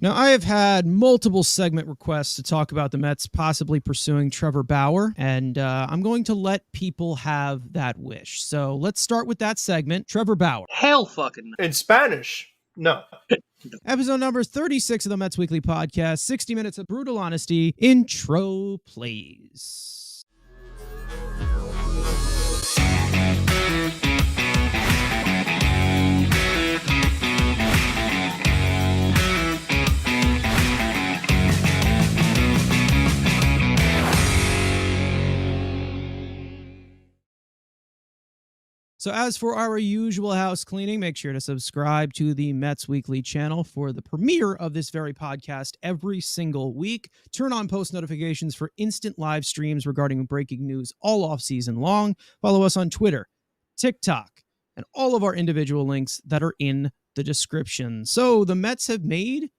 Now, I have had multiple segment requests to talk about the Mets possibly pursuing Trevor Bauer, and I'm going to let people have that wish. So let's start with that segment, Trevor Bauer. Hell fucking in Spanish. No. Episode number 36 of the Mets Weekly Podcast, 60 minutes of brutal honesty. Intro, please. So as for our usual house cleaning, make sure to subscribe to the Mets Weekly channel for the premiere of this very podcast every single week. Turn on post notifications for instant live streams regarding breaking news all off season long. Follow us on Twitter, TikTok, and all of our individual links that are in the description. So the Mets have made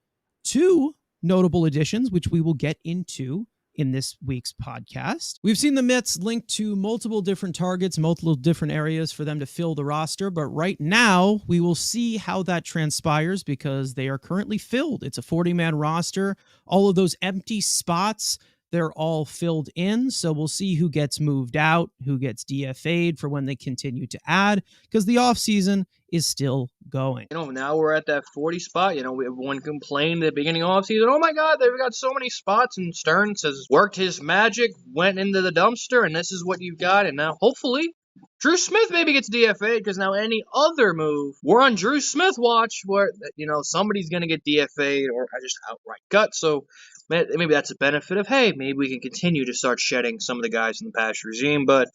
two notable additions, which we will get into in this week's podcast. We've seen the Mets linked to multiple different targets, multiple different areas for them to fill the roster, but right now we will see how that transpires because they are currently filled. It's a 40-man roster. All of those empty spots, they're all filled in, so we'll see who gets moved out, who gets DFA'd for when they continue to add, because the offseason is still going. Now we're at that 40 spot. Everyone complained at the beginning of the offseason, oh my God, they've got so many spots, and Stearns has worked his magic, went into the dumpster, and this is what you've got, and now hopefully Drew Smith maybe gets DFA'd, because now any other move, we're on Drew Smith watch, where, somebody's going to get DFA'd or just outright cut, so maybe that's a benefit of, hey, maybe we can continue to start shedding some of the guys in the past regime. But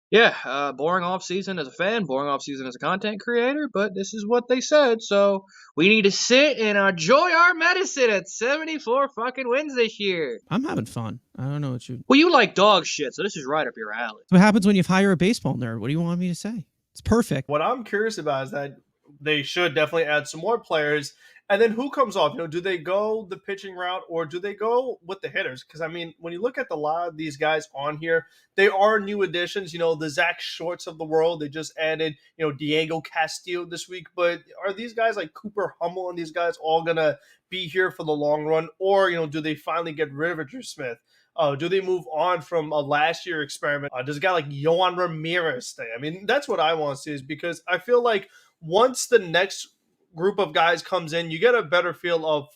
yeah, boring offseason as a fan, boring offseason as a content creator, but this is what they said. So we need to sit and enjoy our medicine at 74 fucking wins this year. I'm having fun. I don't know what you... Well, you like dog shit, so this is right up your alley. What happens when you hire a baseball nerd? What do you want me to say? It's perfect. What I'm curious about is that they should definitely add some more players. And then who comes off? Do they go the pitching route or do they go with the hitters? Because, when you look at a lot of these guys on here, they are new additions. The Zach Shorts of the world. They just added, Diego Castillo this week. But are these guys like Cooper Hummel and these guys all going to be here for the long run? Or, do they finally get rid of Drew Smith? Do they move on from a last year experiment? Does a guy like Yohan Ramirez stay? That's what I want to see, is because I feel like once the next group of guys comes in, you get a better feel of,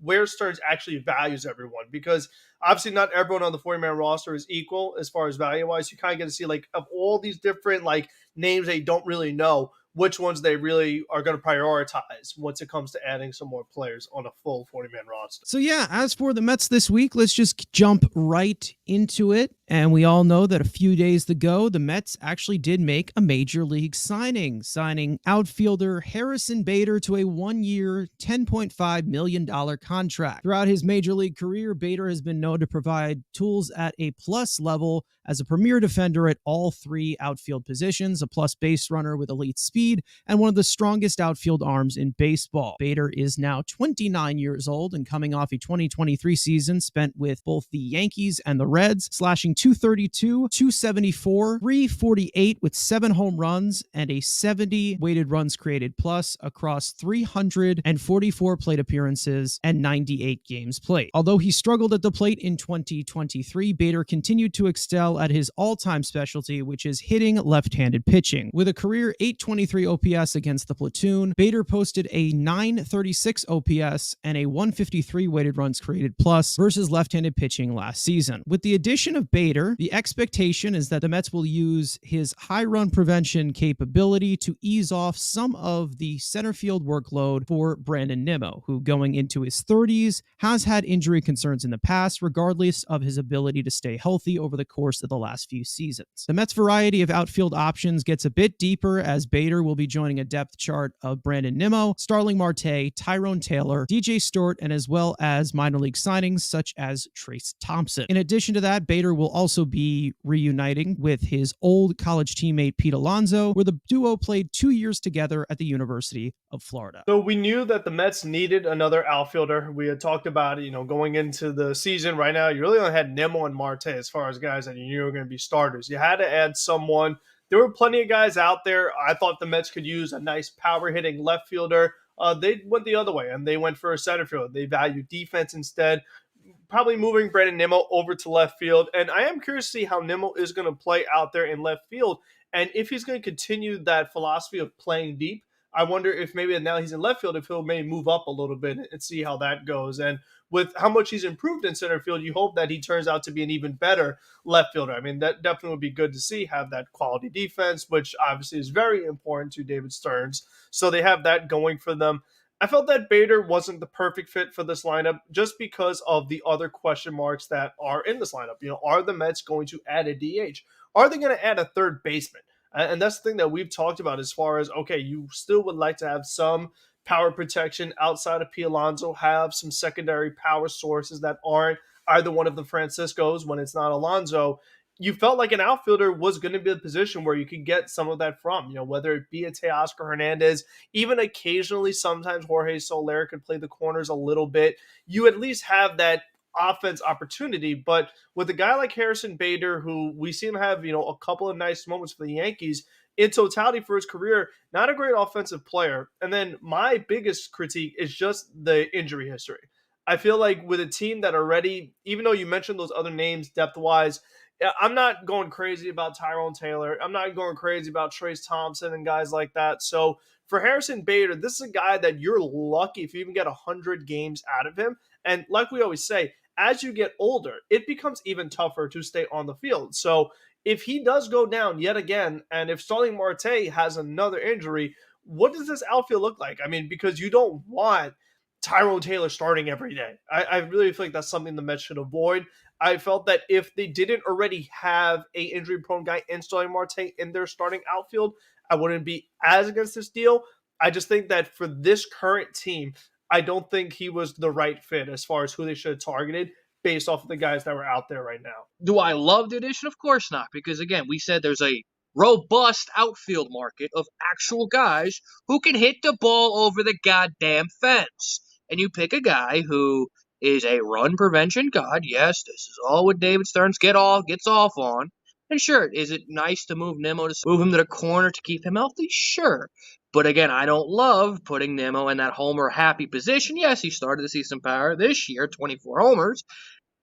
where Stearns actually values everyone, because obviously not everyone on the 40-man roster is equal as far as value-wise. You kind of get to see, of all these different, names they don't really know, which ones they really are going to prioritize once it comes to adding some more players on a full 40-man roster. So yeah, as for the Mets this week, let's just jump right into it. And we all know that a few days ago, the Mets actually did make a major league signing outfielder Harrison Bader to a 1-year, $10.5 million contract. Throughout his major league career, Bader has been known to provide tools at a plus level as a premier defender at all three outfield positions, a plus base runner with elite speed, and one of the strongest outfield arms in baseball. Bader is now 29 years old and coming off a 2023 season spent with both the Yankees and the Reds, slashing .232, .274, .348 with 7 home runs and a 70 weighted runs created plus across 344 plate appearances and 98 games played. Although he struggled at the plate in 2023, Bader continued to excel at his all-time specialty, which is hitting left-handed pitching. With a career .823 OPS against the platoon, Bader posted a .936 OPS and a .153 weighted runs created plus versus left-handed pitching last season. With the addition of Bader, the expectation is that the Mets will use his high run prevention capability to ease off some of the center field workload for Brandon Nimmo, who going into his 30s has had injury concerns in the past, regardless of his ability to stay healthy over the course of the last few seasons. The Mets' variety of outfield options gets a bit deeper as Bader will be joining a depth chart of Brandon Nimmo, Starling Marte, Tyrone Taylor, DJ Stewart, and as well as minor league signings such as Trace Thompson. In addition to that, Bader will also be reuniting with his old college teammate Pete Alonso, where the duo played 2 years together at the University of Florida. So we knew that the Mets needed another outfielder. We had talked about it, going into the season. Right now, you really only had Nimmo and Marte as far as guys that you knew were going to be starters. You had to add someone. There were plenty of guys out there. I thought the Mets could use a nice power hitting left fielder. They went the other way and they went for a center field. They valued defense instead, probably moving Brandon Nimmo over to left field. And I am curious to see how Nimmo is going to play out there in left field. And if he's going to continue that philosophy of playing deep, I wonder if maybe now he's in left field, if he'll maybe move up a little bit and see how that goes. And with how much he's improved in center field, you hope that he turns out to be an even better left fielder. I mean, that definitely would be good to see, have that quality defense, which obviously is very important to David Stearns. So they have that going for them. I felt that Bader wasn't the perfect fit for this lineup just because of the other question marks that are in this lineup. Are the Mets going to add a DH? Are they going to add a third baseman? And that's the thing that we've talked about as far as, okay, you still would like to have some power protection outside of P. Alonso, have some secondary power sources that aren't either one of the Franciscos when it's not Alonso. You felt like an outfielder was going to be a position where you could get some of that from, whether it be a Teoscar Hernandez, even occasionally, sometimes Jorge Soler could play the corners a little bit. You at least have that offense opportunity. But with a guy like Harrison Bader, who we see him have, a couple of nice moments for the Yankees, in totality for his career, not a great offensive player. And then my biggest critique is just the injury history. I feel like with a team that already, even though you mentioned those other names depth-wise, I'm not going crazy about Tyrone Taylor. I'm not going crazy about Trace Thompson and guys like that. So for Harrison Bader, this is a guy that you're lucky if you even get 100 games out of him. And like we always say, as you get older, it becomes even tougher to stay on the field. So if he does go down yet again, and if Starling Marte has another injury, what does this outfield look like? I mean, because you don't want Tyrone Taylor starting every day. I really feel like that's something the Mets should avoid. I felt that if they didn't already have a injury-prone guy in Starling Marte in their starting outfield, I wouldn't be as against this deal. I just think that for this current team, I don't think he was the right fit as far as who they should have targeted based off of the guys that were out there right now. Do I love the addition? Of course not, because again, we said there's a robust outfield market of actual guys who can hit the ball over the goddamn fence. And you pick a guy who is a run prevention god. Yes, this is all what David Stearns gets off on. And sure, is it nice to move Nimmo, to move him to the corner to keep him healthy? Sure. But again, I don't love putting Nimmo in that homer happy position. Yes, he started to see some power this year, 24 homers.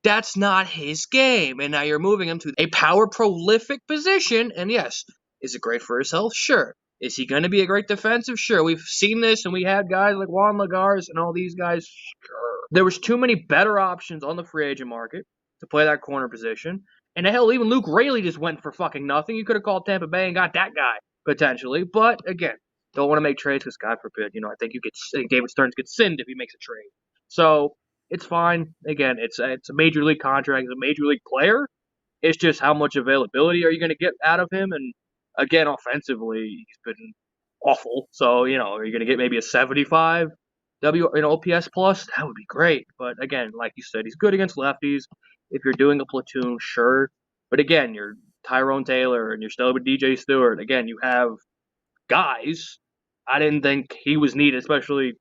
That's not his game. And now you're moving him to a power prolific position. And yes, is it great for his health? Sure. Is he going to be a great defensive? Sure. We've seen this, and we had guys like Juan Lagares and all these guys. Sure. There was too many better options on the free agent market to play that corner position. And hell, even Luke Raley just went for fucking nothing. You could have called Tampa Bay and got that guy, potentially. But again, don't want to make trades because, God forbid, I think David Stearns gets sinned if he makes a trade. So it's fine. Again, it's a major league contract. It's a major league player. It's just how much availability are you going to get out of him? And again, offensively, he's been awful. So, are you going to get maybe a 75 OPS plus? That would be great. But again, like you said, he's good against lefties. If you're doing a platoon, sure. But again, you're Tyrone Taylor and you're still with DJ Stewart. Again, you have guys. I didn't think he was needed, especially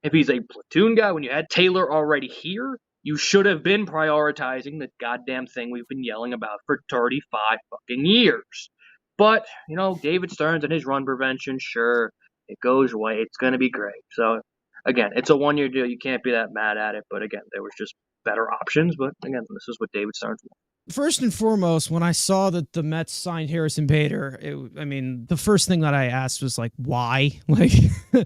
if he's a platoon guy. When you had Taylor already here, you should have been prioritizing the goddamn thing we've been yelling about for 35 fucking years. But, David Stearns and his run prevention, sure, it goes away. It's going to be great. So, again, it's a one-year deal. You can't be that mad at it. But, again, there was just better options. But, again, this is what David Stearns wants. First and foremost, when I saw that the Mets signed Harrison Bader, the first thing that I asked was like, why? Like,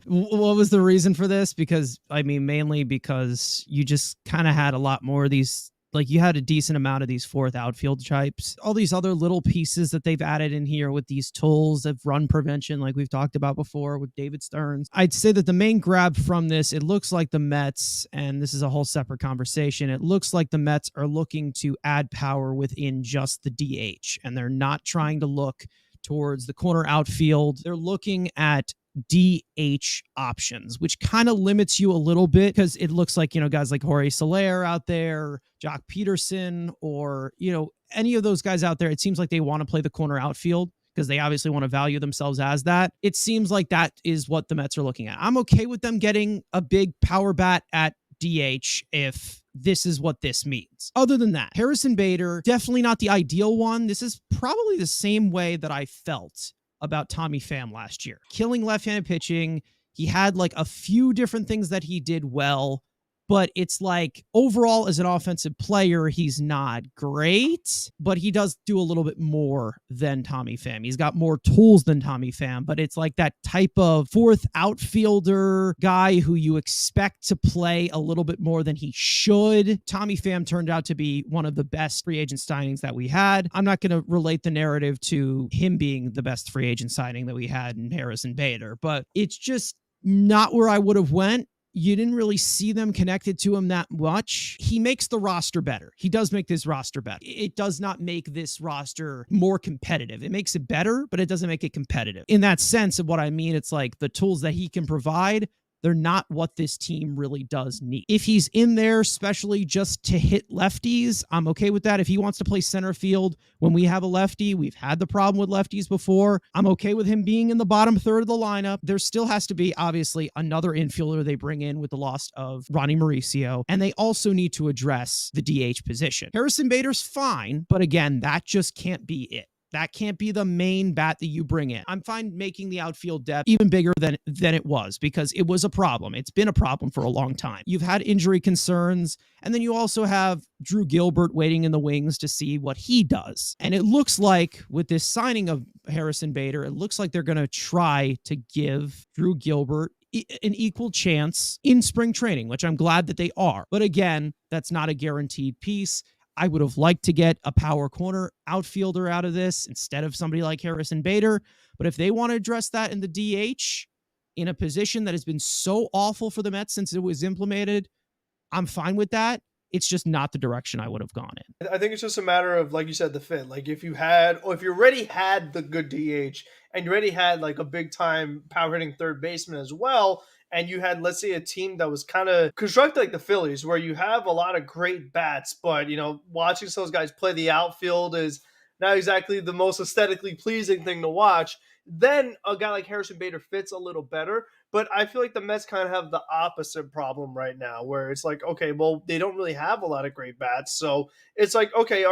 what was the reason for this? Because, mainly because you just kind of had a lot more of these, like you had a decent amount of these fourth outfield types. All these other little pieces that they've added in here with these tools of run prevention, like we've talked about before with David Stearns. I'd say that the main grab from this, it looks like the Mets, and this is a whole separate conversation, it looks like the Mets are looking to add power within just the DH, and they're not trying to look towards the corner outfield. They're looking at DH options, which kind of limits you a little bit because it looks like, guys like Jorge Soler out there, Jock Peterson, or, any of those guys out there, it seems like they want to play the corner outfield because they obviously want to value themselves as that. It seems like that is what the Mets are looking at. I'm okay with them getting a big power bat at DH if this is what this means. Other than that, Harrison Bader, definitely not the ideal one. This is probably the same way that I felt about Tommy Pham last year. Killing left-handed pitching. He had like a few different things that he did well, but it's like overall as an offensive player, he's not great, but he does do a little bit more than Tommy Pham. He's got more tools than Tommy Pham, but it's like that type of fourth outfielder guy who you expect to play a little bit more than he should. Tommy Pham turned out to be one of the best free agent signings that we had. I'm not going to relate the narrative to him being the best free agent signing that we had in Harrison Bader, but it's just not where I would have went. You didn't really see them connected to him that much. He makes the roster better. He does make this roster better. It does not make this roster more competitive. It makes it better, but it doesn't make it competitive. In that sense of what I mean, it's like the tools that he can provide, they're not what this team really does need. If he's in there, especially just to hit lefties, I'm okay with that. If he wants to play center field when we have a lefty, we've had the problem with lefties before. I'm okay with him being in the bottom third of the lineup. There still has to be, obviously, another infielder they bring in with the loss of Ronnie Mauricio, and they also need to address the DH position. Harrison Bader's fine, but again, that just can't be it. That can't be the main bat that you bring in. I'm fine making the outfield depth even bigger than it was because it was a problem. It's been a problem for a long time. You've had injury concerns, and then you also have Drew Gilbert waiting in the wings to see what he does. And it looks like with this signing of Harrison Bader, it looks like they're going to try to give Drew Gilbert an equal chance in spring training, which I'm glad that they are. But again, that's not a guaranteed piece. I would have liked to get a power corner outfielder out of this instead of somebody like Harrison Bader. But if they want to address that in the DH in a position that has been so awful for the Mets since it was implemented, I'm fine with that. It's just not the direction I would have gone in. I think it's just a matter of, like you said, the fit. Like if you already had the good DH and you already had like a big time power hitting third baseman as well, and you had, let's say, a team that was kind of constructed like the Phillies, where you have a lot of great bats, but, watching those guys play the outfield is not exactly the most aesthetically pleasing thing to watch. Then a guy like Harrison Bader fits a little better. But I feel like the Mets kind of have the opposite problem right now, where it's like, okay, well, they don't really have a lot of great bats. So it's like, okay,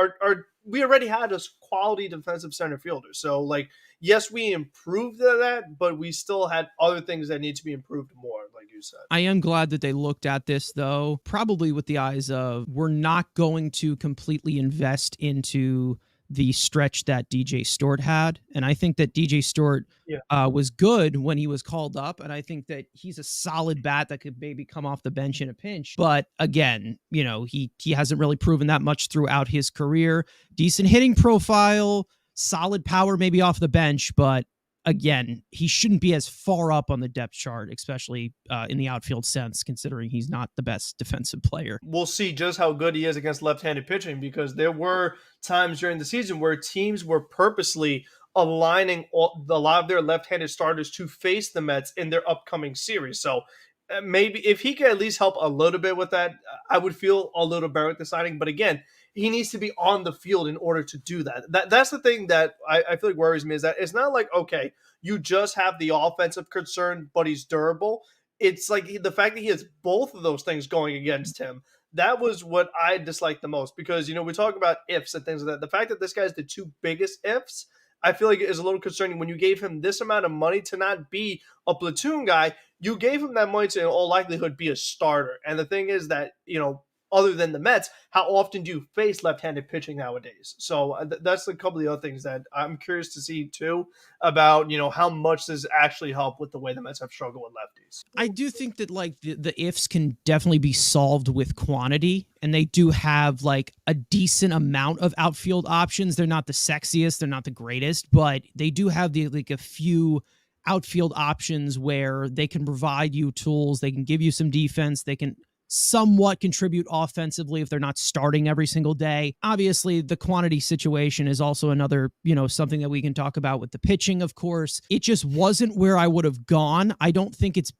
we already had a quality defensive center fielder. So, like, yes, we improved that, but we still had other things that need to be improved more, like you said. I am glad that they looked at this, though, probably with the eyes of we're not going to completely invest into the stretch that DJ Stewart had. And I think that DJ Stewart was good when he was called up. And I think that he's a solid bat that could maybe come off the bench in a pinch. But again, he hasn't really proven that much throughout his career. Decent hitting profile, solid power maybe off the bench, but again, he shouldn't be as far up on the depth chart, especially in the outfield sense, considering he's not the best defensive player. We'll see just how good he is against left-handed pitching, because there were times during the season where teams were purposely aligning a lot of their left-handed starters to face the Mets in their upcoming series. So maybe if he could at least help a little bit with that, I would feel a little better with the signing. But again, he needs to be on the field in order to do that. That's the thing that I feel like worries me, is that it's not like, okay, you just have the offensive concern, but he's durable. It's like the fact that he has both of those things going against him. That was what I disliked the most, because, we talk about ifs and things like that. The fact that this guy's the two biggest ifs, I feel like is a little concerning. When you gave him this amount of money to not be a platoon guy, you gave him that money to, in all likelihood, be a starter. And the thing is that, other than the Mets, how often do you face left-handed pitching nowadays? So that's a couple of the other things that I'm curious to see too, about, how much does actually help with the way the Mets have struggled with lefties. I do think that like the ifs can definitely be solved with quantity, and they do have like a decent amount of outfield options. They're not the sexiest, they're not the greatest, but they do have like a few outfield options where they can provide you tools, they can give you some defense, they can somewhat contribute offensively if they're not starting every single day. Obviously, the quantity situation is also another, something that we can talk about with the pitching, of course. It just wasn't where I would have gone. I don't think it's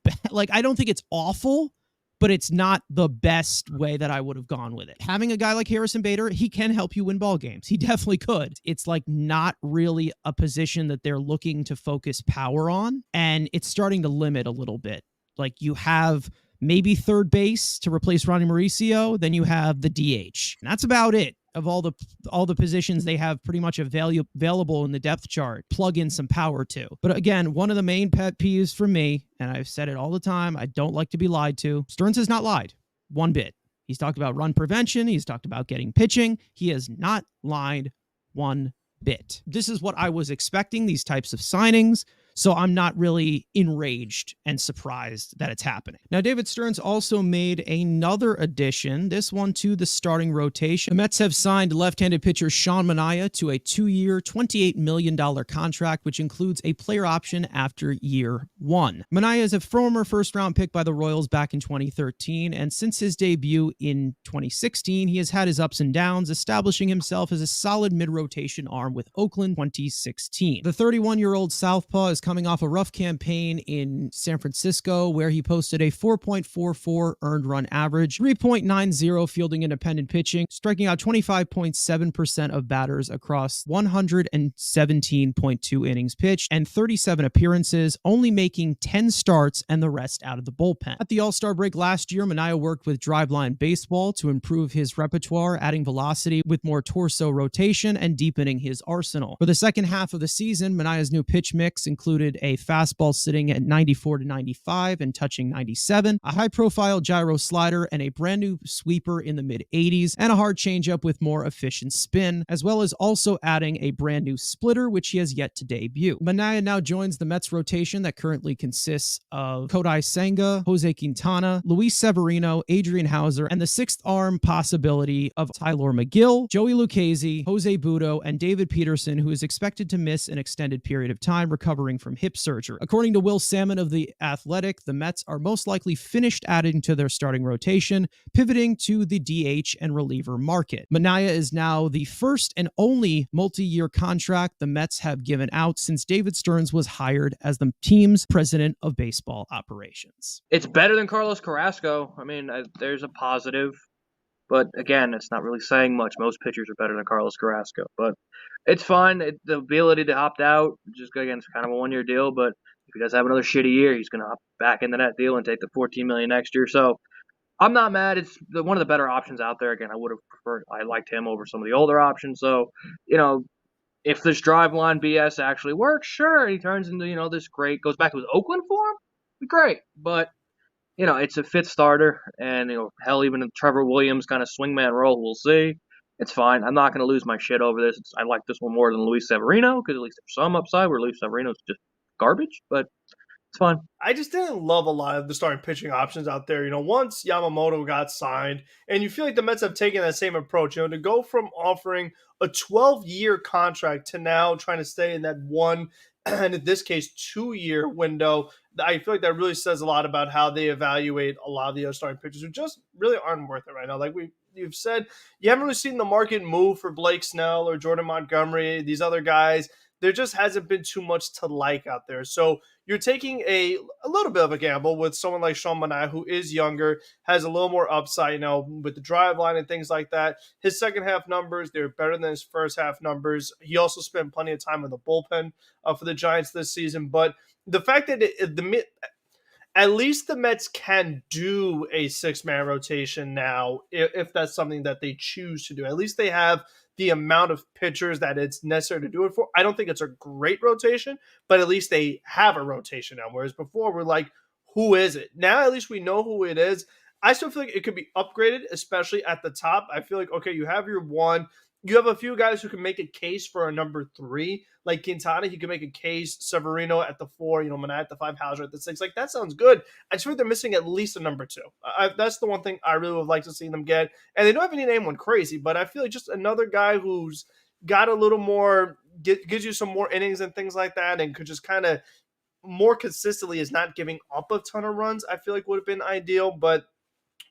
I don't think it's awful, but it's not the best way that I would have gone with it. Having a guy like Harrison Bader, he can help you win ball games. He definitely could. It's like not really a position that they're looking to focus power on, and it's starting to limit a little bit. Like you have maybe third base to replace Ronnie Mauricio, then you have the DH. And that's about it. of all the positions they have pretty much available in the depth chart, plug in some power to. But again, one of the main pet peeves for me, and I've said it all the time, I don't like to be lied to. Stearns has not lied one bit. He's talked about run prevention. He's talked about getting pitching. He has not lied one bit. This is what I was expecting, these types of signings. So I'm not really enraged and surprised that it's happening. Now, David Stearns also made another addition, this one to the starting rotation. The Mets have signed left-handed pitcher Sean Manaea to a 2-year, $28 million contract, which includes a player option after year 1. Manaea is a former first-round pick by the Royals back in 2013, and since his debut in 2016, he has had his ups and downs, establishing himself as a solid mid-rotation arm with Oakland 2016. The 31-year-old southpaw is coming off a rough campaign in San Francisco, where he posted a 4.44 earned run average, 3.90 fielding independent pitching, striking out 25.7% of batters across 117.2 innings pitched and 37 appearances, only making 10 starts and the rest out of the bullpen. At the All-Star break last year, Manaea worked with Driveline Baseball to improve his repertoire, adding velocity with more torso rotation and deepening his arsenal. For the second half of the season, Manaea's new pitch mix included a fastball sitting at 94 to 95 and touching 97, a high-profile gyro slider, and a brand new sweeper in the mid-80s, and a hard changeup with more efficient spin, as well as also adding a brand new splitter, which he has yet to debut. Manaea now joins the Mets rotation that currently consists of Kodai Senga, Jose Quintana, Luis Severino, Adrian Hauser, and the sixth arm possibility of Tyler McGill, Joey Lucchesi, Jose Budo, and David Peterson, who is expected to miss an extended period of time recovering from hip surgery. According to Will Salmon of The Athletic, the Mets are most likely finished adding to their starting rotation, pivoting to the DH and reliever market. Manaea is now the first and only multi-year contract the Mets have given out since David Stearns was hired as the team's president of baseball operations. It's better than Carlos Carrasco. I mean, there's a positive. But again, it's not really saying much. Most pitchers are better than Carlos Carrasco. But it's fine. The ability to opt out, just again, it's kind of a 1-year deal. But if he does have another shitty year, he's going to opt back into that deal and take the $14 million next year. So I'm not mad. It's one of the better options out there. Again, I liked him over some of the older options. So, if this Driveline BS actually works, sure, he turns into, this great, goes back to his Oakland form, be great. But it's a fifth starter, and, hell, even a Trevor Williams kind of swingman role, we'll see. It's fine. I'm not going to lose my shit over this. I like this one more than Luis Severino, because at least there's some upside, where Luis Severino is just garbage, but it's fine. I just didn't love a lot of the starting pitching options out there. Once Yamamoto got signed, and you feel like the Mets have taken that same approach, to go from offering a 12-year contract to now trying to stay in that one, and in this case, 2-year window. I feel like that really says a lot about how they evaluate a lot of the other starting pitchers who just really aren't worth it right now. Like you've said, you haven't really seen the market move for Blake Snell or Jordan Montgomery, these other guys. There just hasn't been too much to like out there. So you're taking a little bit of a gamble with someone like Sean Manaea, who is younger, has a little more upside, with the drive line and things like that. His second half numbers, they're better than his first half numbers. He also spent plenty of time in the bullpen for the Giants this season. But the fact that at least the Mets can do a 6-man rotation now, if that's something that they choose to do. At least they have the amount of pitchers that it's necessary to do it for. I don't think it's a great rotation, but at least they have a rotation now. Whereas before, we're like, who is it? Now at least we know who it is. I still feel like it could be upgraded, especially at the top. I feel like, okay, you have your 1. You have a few guys who can make a case for a number 3, like Quintana. He can make a case. Severino at the 4, Manaea at the 5, Hauser at the 6. Like, that sounds good. I just feel like they're missing at least a number 2. That's the one thing I really would like to see them get. And they don't have any name one crazy, but I feel like just another guy who's got a little more, gives you some more innings and things like that, and could just kind of more consistently is not giving up a ton of runs, I feel like would have been ideal. But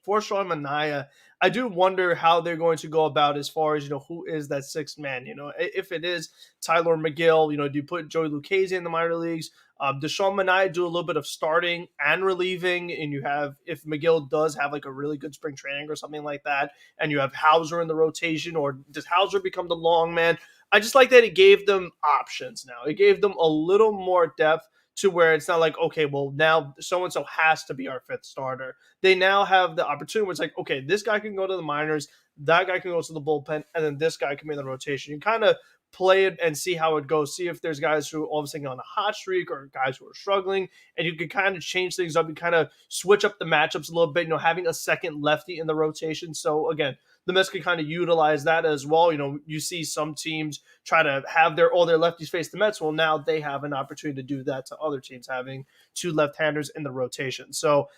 for Sean Manaea, I do wonder how they're going to go about as far as, who is that 6th man. If it is Tyler McGill, do you put Joey Lucchesi in the minor leagues? Does Sean Manaea do a little bit of starting and relieving? And you have, if McGill does have like a really good spring training or something like that, and you have Hauser in the rotation, or does Hauser become the long man? I just like that it gave them options now. It gave them a little more depth to where it's not like, okay, well, now so-and-so has to be our fifth starter. They now have the opportunity where it's like, okay, this guy can go to the minors, that guy can go to the bullpen, and then this guy can be in the rotation. You kind of play it and see how it goes. See if there's guys who all of a sudden on a hot streak or guys who are struggling, and you can kind of change things up. You kind of switch up the matchups a little bit, having a second lefty in the rotation. So again, the Mets can kind of utilize that as well. You see some teams try to have all their lefties face the Mets. Well, now they have an opportunity to do that to other teams having two left-handers in the rotation. So,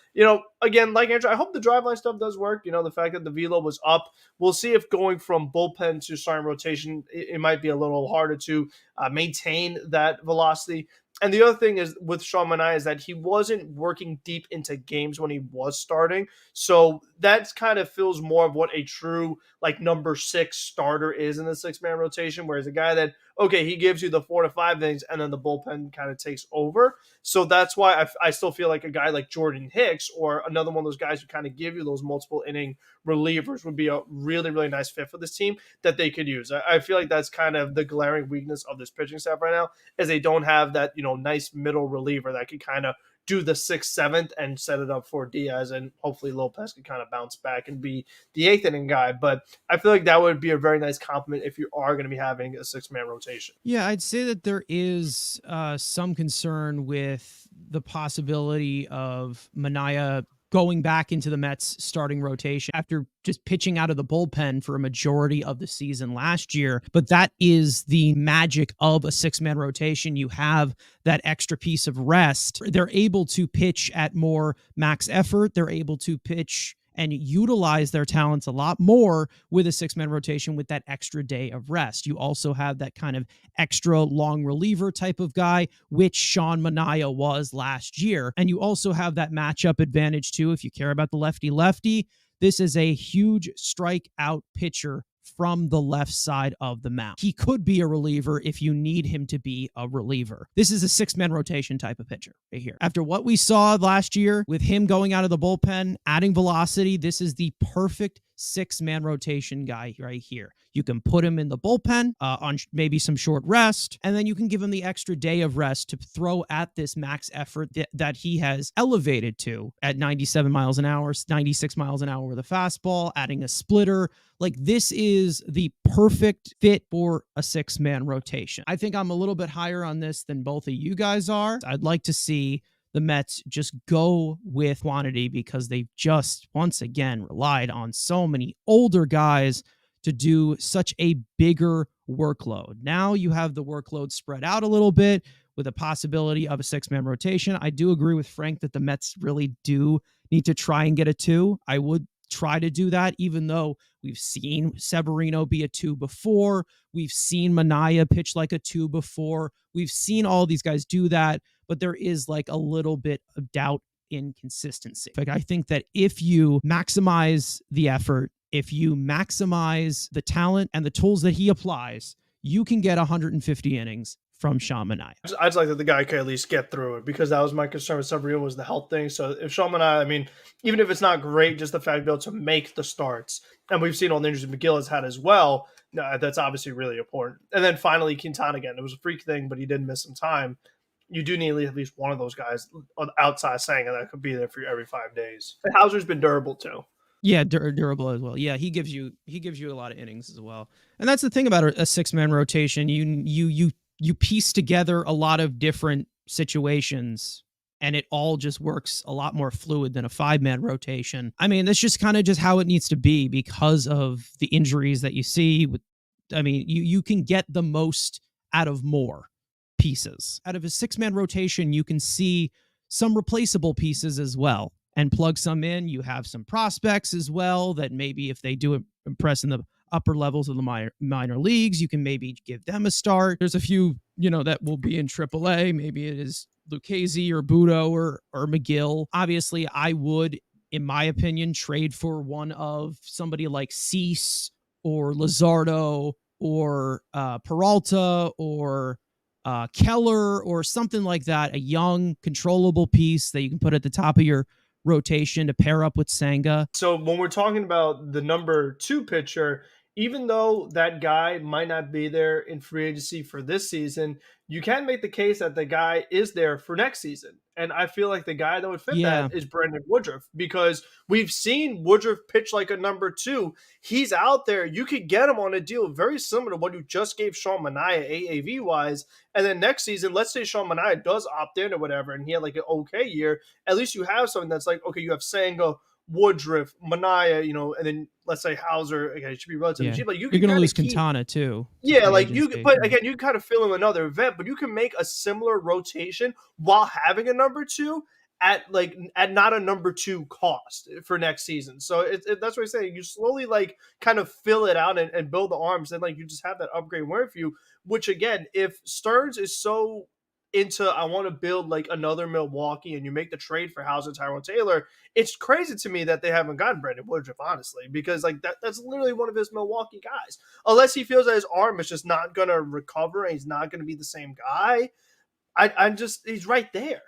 again, like Andrew, I hope the driveline stuff does work. The fact that the velo was up, we'll see if going from bullpen to starting rotation, it might be a little harder to maintain that velocity. And the other thing is with Sean Manaea is that he wasn't working deep into games when he was starting. So that kind of feels more of what a true number 6 starter is in the 6-man rotation, whereas a guy that, okay, he gives you the 4 to 5 innings and then the bullpen kind of takes over. So that's why I still feel like a guy like Jordan Hicks or another one of those guys who kind of give you those multiple inning relievers would be a really, really nice fit for this team that they could use. I feel like that's kind of the glaring weakness of this pitching staff right now is they don't have that, nice middle reliever that could kind of do the 6th, 7th and set it up for Diaz, and hopefully Lopez can kind of bounce back and be the 8th inning guy. But I feel like that would be a very nice compliment if you are going to be having a 6-man rotation. Yeah, I'd say that there is some concern with the possibility of Manaea going back into the Mets starting rotation after just pitching out of the bullpen for a majority of the season last year. But that is the magic of a 6-man rotation. You have that extra piece of rest. They're able to pitch at more max effort. They're able to pitch and utilize their talents a lot more with a 6-man rotation with that extra day of rest. You also have that kind of extra long reliever type of guy, which Sean Manaea was last year. And you also have that matchup advantage too. If you care about the lefty-lefty, this is a huge strikeout pitcher from the left side of the mound. He could be a reliever if you need him to be a reliever. This is a 6-man rotation type of pitcher right here. After what we saw last year with him going out of the bullpen, adding velocity, this is the perfect 6-man rotation guy right here. You can put him in the bullpen on maybe some short rest, and then you can give him the extra day of rest to throw at this max effort that he has elevated to at 97 miles an hour, 96 miles an hour with a fastball, adding a splitter. This is the perfect fit for a 6-man rotation. I think I'm a little bit higher on this than both of you guys are. I'd like to see the Mets just go with quantity because they've just, once again, relied on so many older guys to do such a bigger workload. Now you have the workload spread out a little bit with a possibility of a 6-man rotation. I do agree with Frank that the Mets really do need to try and get a 2. I would try to do that, even though we've seen Severino be a 2 before. We've seen Manaea pitch like a 2 before. We've seen all these guys do that, but there is a little bit of doubt in consistency. I think that if you maximize the effort, if you maximize the talent and the tools that he applies, you can get 150 innings from Sean Manaea. I'd like that the guy could at least get through it because that was my concern with Severino was the health thing. So if Sean Manaea, even if it's not great, just the fact to be able to make the starts, and we've seen all the injuries McGill has had as well, that's obviously really important. And then finally, Quintana again. It was a freak thing, but he did miss some time. You do need at least one of those guys outside saying that could be there for you every 5 days. And Hauser's been durable too. Yeah, durable as well. Yeah, he gives you a lot of innings as well. And that's the thing about a 6-man rotation. You piece together a lot of different situations and it all just works a lot more fluid than a 5-man rotation. That's just kind of just how it needs to be because of the injuries that you see. You can get the most out of more pieces. Out of a 6-man rotation, you can see some replaceable pieces as well and plug some in. You have some prospects as well that maybe if they do impress in the upper levels of the minor leagues, you can maybe give them a start. There's a few, that will be in AAA. Maybe it is Lucchesi or Budo or McGill. Obviously, I would, in my opinion, trade for one of somebody like Cease or Luzardo or Peralta or Keller or something like that. A young, controllable piece that you can put at the top of your rotation to pair up with Senga. So when we're talking about the number 2 pitcher, even though that guy might not be there in free agency for this season, you can make the case that the guy is there for next season. And I feel like the guy that would fit Yeah. that is Brandon Woodruff, because we've seen Woodruff pitch like a number two. He's out there. You could get him on a deal very similar to what you just gave Sean Manaea AAV wise. And then next season, let's say Sean Manaea does opt in or whatever, and he had like an okay year. At least you have something that's like, okay, you have Senga, Woodruff, Manaea, and then let's say Hauser. Okay, it should be relatively cheap, but you're going to lose Quintana too. Yeah, like but again, you kind of fill in another event, but you can make a similar rotation while having a number two at not a number two cost for next season. So that's what I'm saying. You slowly like kind of fill it out and build the arms, and like you just have that upgrade wearing for you. Which again, if Stearns is so into I want to build like another Milwaukee, and you make the trade for Hauser, Tyrone Taylor, it's crazy to me that they haven't gotten Brandon Woodruff, honestly, because like that's literally one of his Milwaukee guys. Unless he feels that his arm is just not going to recover and he's not going to be the same guy. He's right there.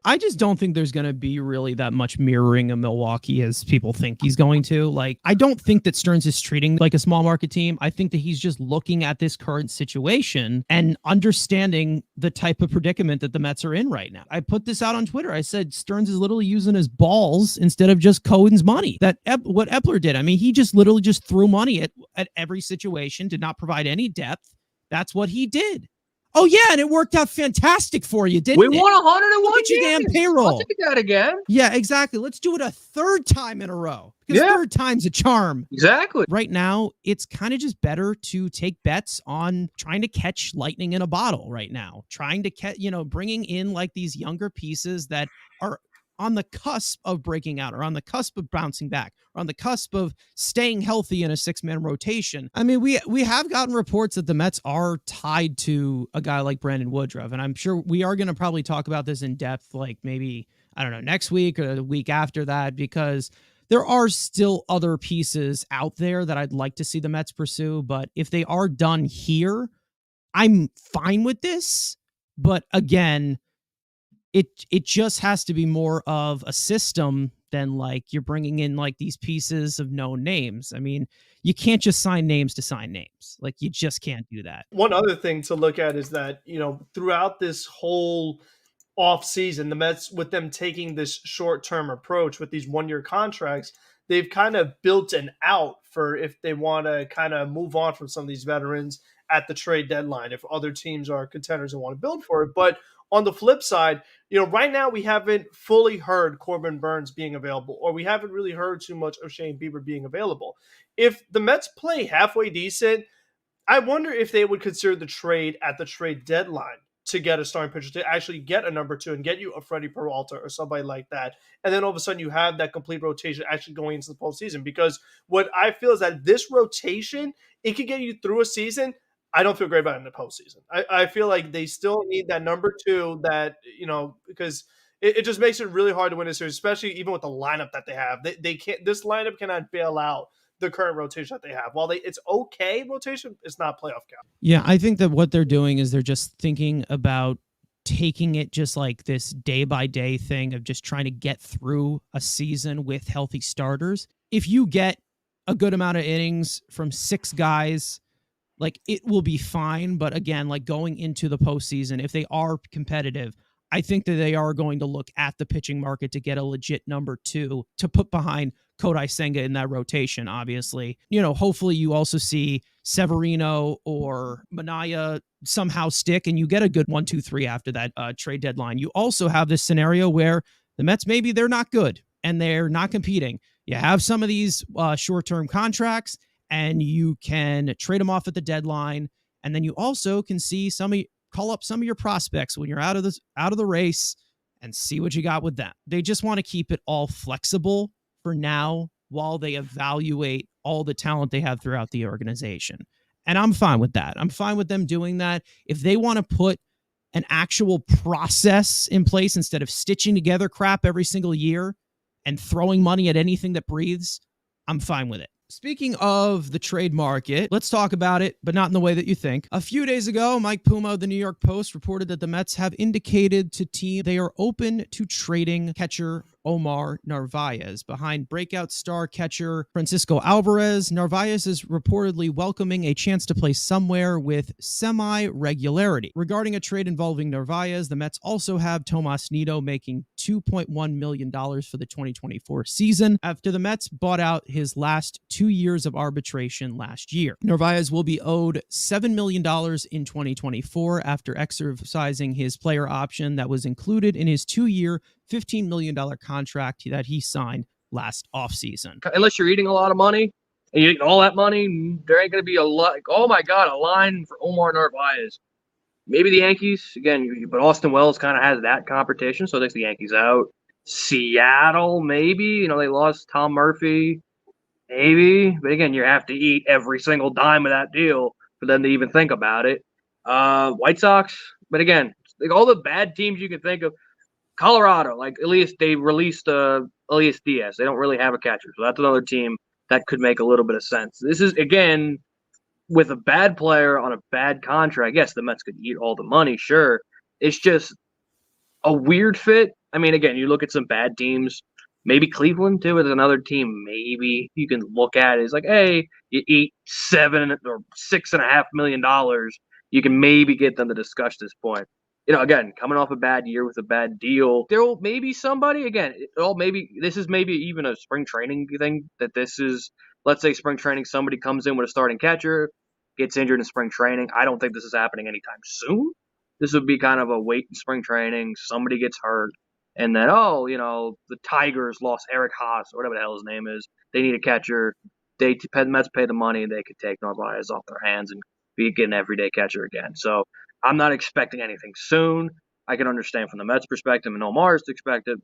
I just don't think there's going to be really that much mirroring of Milwaukee as people think he's going to. Like, I don't think that Stearns is treating like a small market team. I think that he's just looking at this current situation and understanding the type of predicament that the Mets are in right now. I put this out on Twitter. I said Stearns is literally using his balls instead of just Cohen's money. What Epler did. I mean, he just literally just threw money at every situation, did not provide any depth. That's what he did. Oh, yeah, and it worked out fantastic for you, didn't it? We won 101 Look at your damn payroll. I'll take that again. Yeah, exactly. Let's do it a third time in a row. Because third time's a charm. Exactly. Right now, it's kind of just better to take bets on trying to catch lightning in a bottle right now. Trying to catch, bringing in like these younger pieces that are on the cusp of breaking out, or on the cusp of bouncing back, or on the cusp of staying healthy in a six-man rotation. I mean, we have gotten reports that the Mets are tied to a guy like Brandon Woodruff, and I'm sure we are going to probably talk about this in depth, like maybe, I don't know, next week or the week after that, because there are still other pieces out there that I'd like to see the Mets pursue, but if they are done here, I'm fine with this. But again, it just has to be more of a system than like you're bringing in like these pieces of known names. I mean, you can't just sign names to sign names. Like, you just can't do that. One other thing to look at is that, throughout this whole off season, the Mets, with them taking this short-term approach with these one-year contracts, they've kind of built an out for if they want to kind of move on from some of these veterans at the trade deadline, if other teams are contenders and want to build for it. But on the flip side, right now we haven't fully heard Corbin Burns being available, or we haven't really heard too much of Shane Bieber being available. If the Mets play halfway decent, I wonder if they would consider the trade at the trade deadline to get a starting pitcher, to actually get a number two and get you a Freddie Peralta or somebody like that. And then all of a sudden you have that complete rotation actually going into the postseason. Because what I feel is that this rotation, it could get you through a season. I don't feel great about it in the postseason. I feel like they still need that number two that, because it just makes it really hard to win a series, especially even with the lineup that they have. They can't, this lineup cannot bail out the current rotation that they have. While it's okay rotation, it's not playoff count. Yeah, I think that what they're doing is they're just thinking about taking it just like this day by day thing of just trying to get through a season with healthy starters. If you get a good amount of innings from six guys, like, it will be fine. But again, like, going into the postseason, if they are competitive, I think that they are going to look at the pitching market to get a legit number two to put behind Kodai Senga in that rotation, obviously. Hopefully you also see Severino or Manaea somehow stick and you get a good 1, 2, 3 after that trade deadline. You also have this scenario where the Mets, maybe they're not good and they're not competing. You have some of these short-term contracts, and you can trade them off at the deadline. And then you also can see call up some of your prospects when you're out of the race and see what you got with them. They just want to keep it all flexible for now while they evaluate all the talent they have throughout the organization. And I'm fine with that. I'm fine with them doing that. If they want to put an actual process in place instead of stitching together crap every single year and throwing money at anything that breathes, I'm fine with it. Speaking of the trade market, let's talk about it, but not in the way that you think. A few days ago, Mike Puma of the New York Post reported that the Mets have indicated to team they are open to trading catcher Omar Narvaez. Behind breakout star catcher Francisco Alvarez, Narvaez is reportedly welcoming a chance to play somewhere with semi-regularity. Regarding a trade involving Narvaez, the Mets also have Tomas Nido making $2.1 million for the 2024 season after the Mets bought out his last 2 years of arbitration last year. Narvaez will be owed $7 million in 2024 after exercising his player option that was included in his 2-year, $15 million contract that he signed last offseason. Unless you're eating a lot of money and you're eating all that money, there ain't going to be a lot. Oh my God, a line for Omar Narvaez. Maybe the Yankees, again, but Austin Wells kind of has that competition, so it takes the Yankees out. Seattle, maybe. They lost Tom Murphy, maybe. But again, you have to eat every single dime of that deal for them to even think about it. White Sox, but again, like all the bad teams you can think of. Colorado, like at least they released Elias Diaz. They don't really have a catcher, so that's another team that could make a little bit of sense. This is, again, with a bad player on a bad contract. Yes, the Mets could eat all the money, sure. It's just a weird fit. I mean, again, you look at some bad teams. Maybe Cleveland, too, is another team maybe you can look at. It's like, hey, you eat $7 or $6.5 million. You can maybe get them to discuss this point. Again, coming off a bad year with a bad deal, there will maybe somebody, again, this is maybe even a spring training thing, that this is, let's say spring training, somebody comes in with a starting catcher, gets injured in spring training. I don't think this is happening anytime soon. This would be kind of a wait in spring training, somebody gets hurt, and then, the Tigers lost Eric Haas, or whatever the hell his name is. They need a catcher. The Mets pay the money, they could take Narvaez off their hands and get an everyday catcher again. So I'm not expecting anything soon. I can understand from the Mets' perspective and Omar's perspective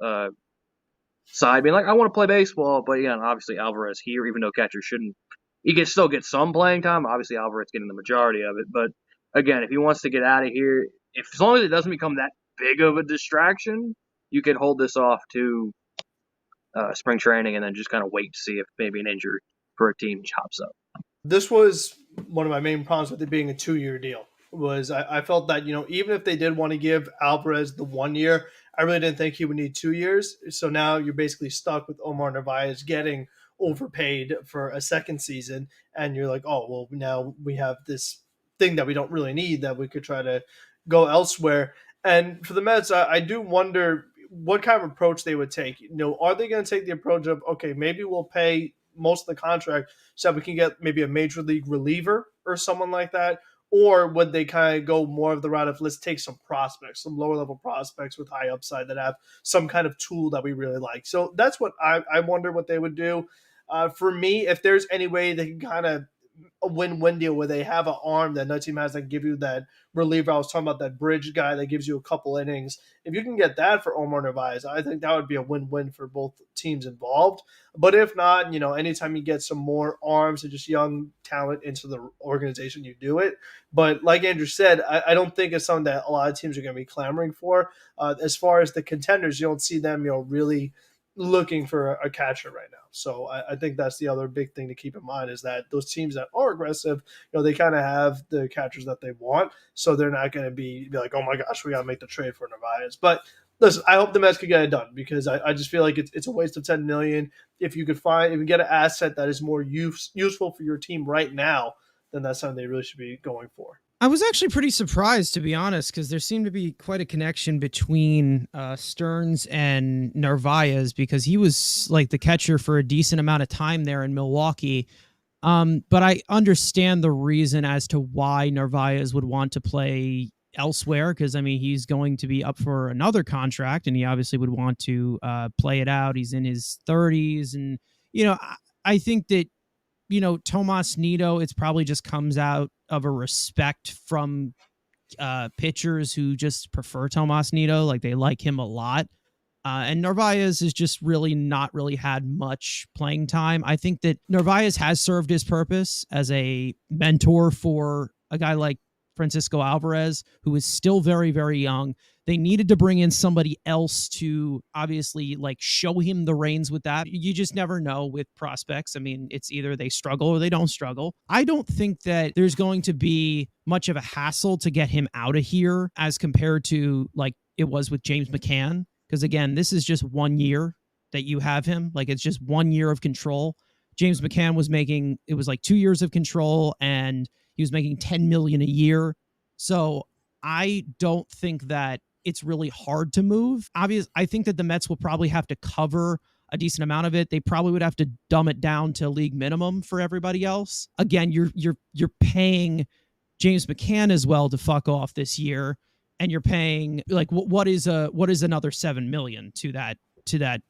side being like, I want to play baseball, but obviously Alvarez here, even though catcher shouldn't, he can still get some playing time. Obviously Alvarez getting the majority of it, but again, if he wants to get out of here, as long as it doesn't become that big of a distraction, you can hold this off to spring training and then just kind of wait to see if maybe an injury for a team chops up. This was one of my main problems with it being a 2-year deal. Was I felt that, even if they did want to give Alvarez the 1 year, I really didn't think he would need 2 years. So now you're basically stuck with Omar Narvaez getting overpaid for a second season. And you're like, oh, well, now we have this thing that we don't really need that we could try to go elsewhere. And for the Mets, I do wonder what kind of approach they would take. Are they going to take the approach of, okay, maybe we'll pay most of the contract so that we can get maybe a major league reliever or someone like that? Or would they kind of go more of the route of, let's take some prospects, some lower level prospects with high upside that have some kind of tool that we really like? So that's what I wonder what they would do. For me, if there's any way they can kind of a win-win deal where they have an arm that another team has that give you that reliever. I was talking about that bridge guy that gives you a couple innings. If you can get that for Omar Narvaez, I think that would be a win-win for both teams involved. But if not, anytime you get some more arms and just young talent into the organization, you do it. But like Andrew said, I don't think it's something that a lot of teams are going to be clamoring for. As far as the contenders, you don't see them, really looking for a catcher right now. So I think that's the other big thing to keep in mind is that those teams that are aggressive, they kind of have the catchers that they want. So they're not going to be like, oh my gosh, we got to make the trade for Narvaez. But listen, I hope the Mets could get it done because I just feel like it's a waste of $10 million. If you get an asset that is more useful for your team right now, then that's something they really should be going for. I was actually pretty surprised, to be honest, because there seemed to be quite a connection between Stearns and Narvaez because he was like the catcher for a decent amount of time there in Milwaukee. But I understand the reason as to why Narvaez would want to play elsewhere because, he's going to be up for another contract and he obviously would want to play it out. He's in his 30s. And, I think that, Tomas Nido, it's probably just comes out of a respect from pitchers who just prefer Tomas Nido. Like they like him a lot. And Narvaez has just not really had much playing time. I think that Narvaez has served his purpose as a mentor for a guy like Francisco Alvarez, who is still very, very young. They needed to bring in somebody else to obviously show him the reins with that. You just never know with prospects. It's either they struggle or they don't struggle. I don't think that there's going to be much of a hassle to get him out of here as compared to it was with James McCann. Because again, this is just 1 year. that you have him. Like, it's just 1 year of control. James McCann was making, it was like 2 years of control, and he was making $10 million a year. So I don't think that it's really hard to move. Obviously, I think that the Mets will probably have to cover a decent amount of it. They probably would have to dumb it down to league minimum for everybody else. Again, you're paying James McCann as well to fuck off this year, and you're paying like what is another $7 million to that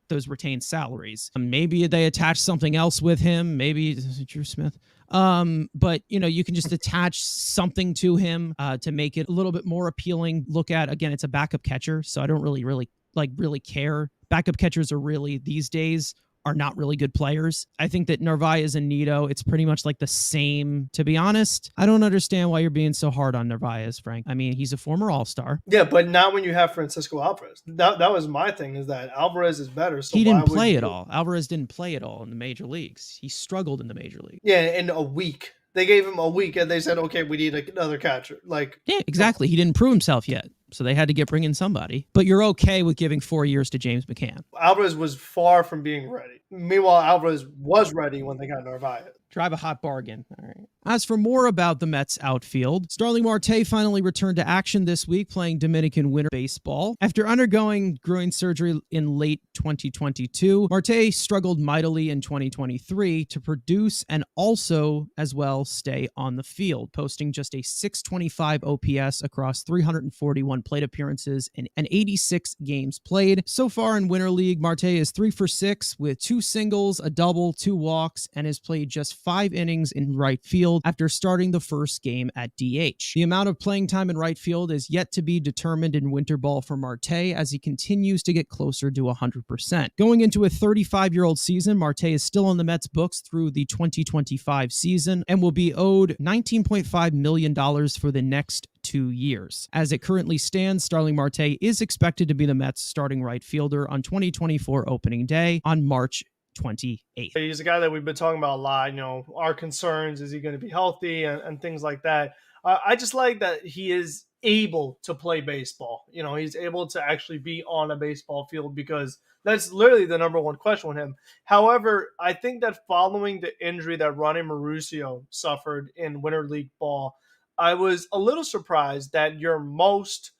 those retained salaries. Maybe they attach something else with him. Maybe Drew Smith. But you can just attach something to him to make it a little bit more appealing. Look at, again, it's a backup catcher, so I don't really care. Backup catchers are really, these days, are not really good players. I think that Narvaez and Nito, it's pretty much like the same, to be honest. I don't understand why you're being so hard on Narvaez, Frank. I mean, he's a former All-Star. Yeah, but not when you have Francisco Alvarez. That was my thing, is that Alvarez is better. So he didn't play at all. Alvarez didn't play at all in the major leagues. He struggled in the major league. Yeah, in a week. They gave him a week, and they said, okay, we need another catcher. Yeah, exactly. He didn't prove himself yet, so they had to bring in somebody. But you're okay with giving 4 years to James McCann. Alvarez was far from being ready. Meanwhile, Alvarez was ready when they got Narvaez. Drive a hot bargain. All right. As for more about the Mets outfield, Starling Marte finally returned to action this week playing Dominican winter baseball. After undergoing groin surgery in late 2022, Marte struggled mightily in 2023 to produce and also, as well, stay on the field, posting just a .625 OPS across 341 plate appearances and 86 games played. So far in Winter League, Marte is 3 for 6 with 2 singles, a double, 2 walks, and has played just 5 innings in right field after starting the first game at DH. The amount of playing time in right field is yet to be determined in winter ball for Marte as he continues to get closer to 100%. Going into a 35-year-old season, Marte is still on the Mets books through the 2025 season and will be owed $19.5 million for the next 2 years. As it currently stands, Starling Marte is expected to be the Mets starting right fielder on 2024 opening day on March 28th. He's a guy that we've been talking about a lot. Our concerns, is he going to be healthy and things like that. I just like that he is able to play baseball. He's able to actually be on a baseball field, because that's literally the number one question with him. However, I think that following the injury that Ronnie Mauricio suffered in Winter League ball, I was a little surprised that your most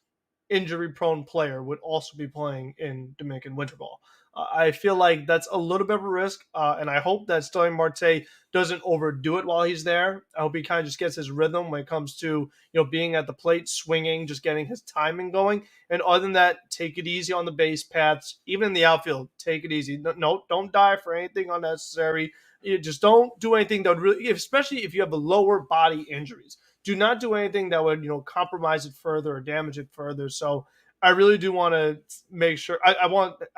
injury-prone player would also be playing in Dominican winter ball. I feel like that's a little bit of a risk, and I hope that Starling Marte doesn't overdo it while he's there. I hope he kind of just gets his rhythm when it comes to being at the plate, swinging, just getting his timing going. And other than that, take it easy on the base paths, even in the outfield. Take it easy. No, don't die for anything unnecessary. You just don't do anything that would really, especially if you have lower body injuries. Do not do anything that would compromise it further or damage it further. So I really do want to make sure. I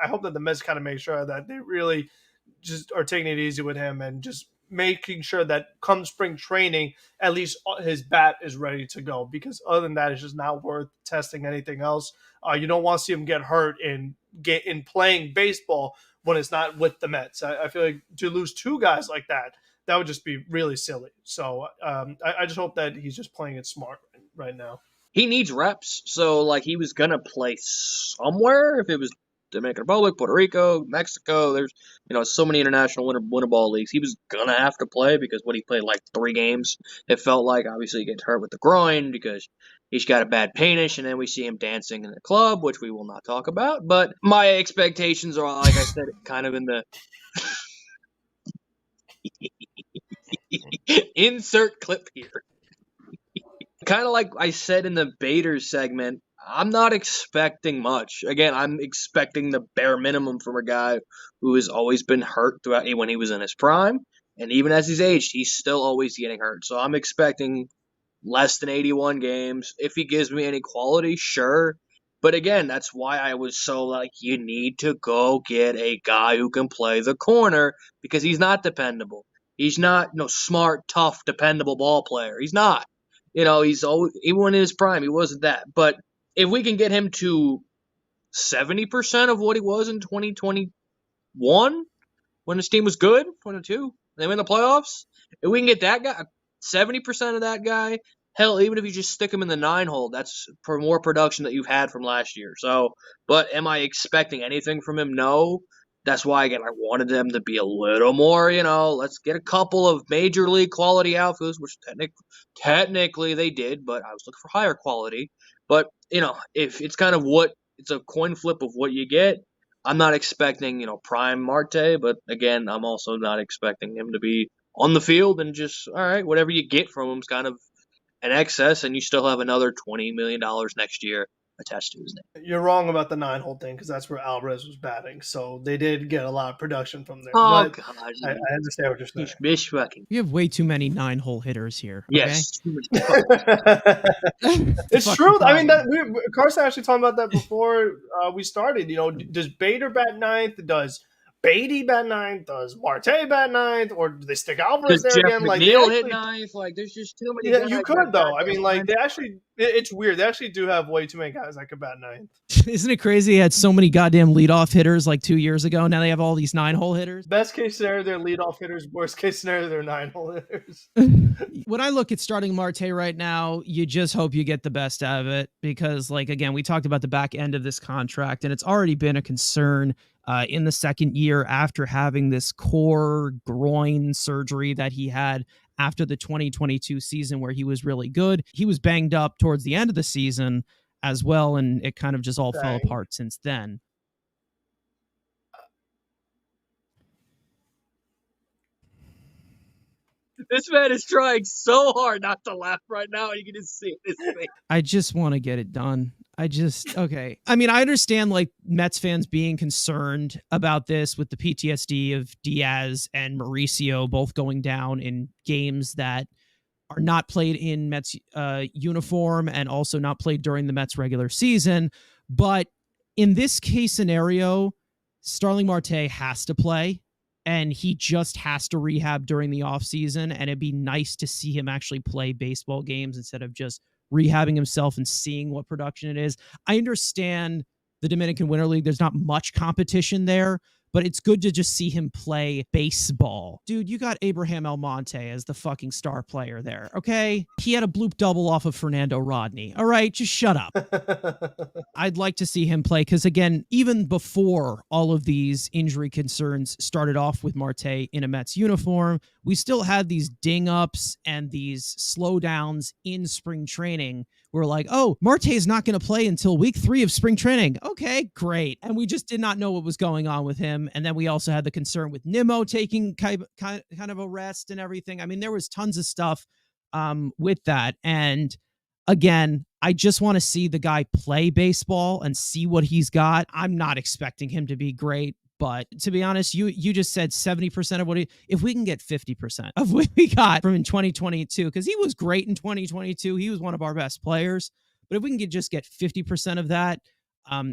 hope that the Mets kind of make sure that they really just are taking it easy with him and just making sure that come spring training, at least his bat is ready to go. Because other than that, it's just not worth testing anything else. You don't want to see him get hurt in playing baseball when it's not with the Mets. I feel like to lose 2 guys like that would just be really silly. So I just hope that he's just playing it smart right now. He needs reps, so he was gonna play somewhere. If it was Dominican Republic, Puerto Rico, Mexico, there's so many international winter ball leagues. He was gonna have to play because he played 3 games. It felt like, obviously he gets hurt with the groin because he's got a bad pain issue, and then we see him dancing in the club, which we will not talk about. But my expectations are, like I said, kind of in the insert clip here. Kind of like I said in the Baiters segment, I'm not expecting much. Again, I'm expecting the bare minimum from a guy who has always been hurt throughout when he was in his prime. And even as he's aged, he's still always getting hurt. So I'm expecting less than 81 games. If he gives me any quality, sure. But again, that's why I was so you need to go get a guy who can play the corner, because he's not dependable. He's not smart, tough, dependable ball player. He's not. He's always, even in his prime, he wasn't that. But if we can get him to 70% of what he was in 2021, when his team was good, 22, they win the playoffs, if we can get that guy, 70% of that guy, hell, even if you just stick him in the 9-hole, that's for more production that you've had from last year. So, but am I expecting anything from him? No. That's why, again, I wanted them to be a little more, let's get a couple of major league quality outfielders, which technically they did, but I was looking for higher quality. But, if it's kind of it's a coin flip of what you get. I'm not expecting, prime Marte, but again, I'm also not expecting him to be on the field and just, all right, whatever you get from him is kind of an excess, and you still have another $20 million next year attached to his name. You're wrong about the 9-hole thing because that's where Alvarez was batting. So they did get a lot of production from there. Oh, But God. I understand what you're saying. He's fucking. We have way too many 9-hole hitters here. Okay? Yes. It's true. I mean, Carson actually talked about that before we started. Does Bader bat ninth? Does Beatty bat ninth? Does Marte bat ninth? Or do they stick Alvarez Does there Jeff again? McNeil hit ninth? There's just too many Yeah, guys. you could, though. I mean, they actually, it's weird. They actually do have way too many guys that could bat ninth. Isn't it crazy? They had so many goddamn leadoff hitters 2 years ago. Now they have all these 9-hole hitters. Best case scenario, they're leadoff hitters. Worst case scenario, they're 9-hole hitters. When I look at starting Marte right now, you just hope you get the best out of it because, again, we talked about the back end of this contract, and it's already been a concern in the second year after having this core groin surgery that he had after the 2022 season where he was really good. He was banged up towards the end of the season as well, and it kind of just all fell apart since then. This man is trying so hard not to laugh right now. You can just see his face. I just want to get it done. Okay. I mean, I understand Mets fans being concerned about this with the PTSD of Diaz and Mauricio both going down in games that are not played in Mets uniform and also not played during the Mets regular season. But in this case scenario, Starling Marte has to play. And he just has to rehab during the offseason. And it'd be nice to see him actually play baseball games instead of just rehabbing himself and seeing what production it is. I understand the Dominican Winter League. There's not much competition there, but it's good to just see him play baseball. Dude, you got Abraham Almonte as the fucking star player there, okay? He had a bloop double off of Fernando Rodney. All right, just shut up. I'd like to see him play because, again, even before all of these injury concerns started off with Marte in a Mets uniform, we still had these ding-ups and these slowdowns in spring training. We're like, oh, Marte is not going to play until week 3 of spring training. Okay, great. And we just did not know what was going on with him. And then we also had the concern with Nimmo taking kind of a rest and everything. I mean, there was tons of stuff with that. And again, I just want to see the guy play baseball and see what he's got. I'm not expecting him to be great. But to be honest, you just said 70% of what if we can get 50% of what we got from in 2022, because he was great in 2022. He was one of our best players. But if we can just get 50% of that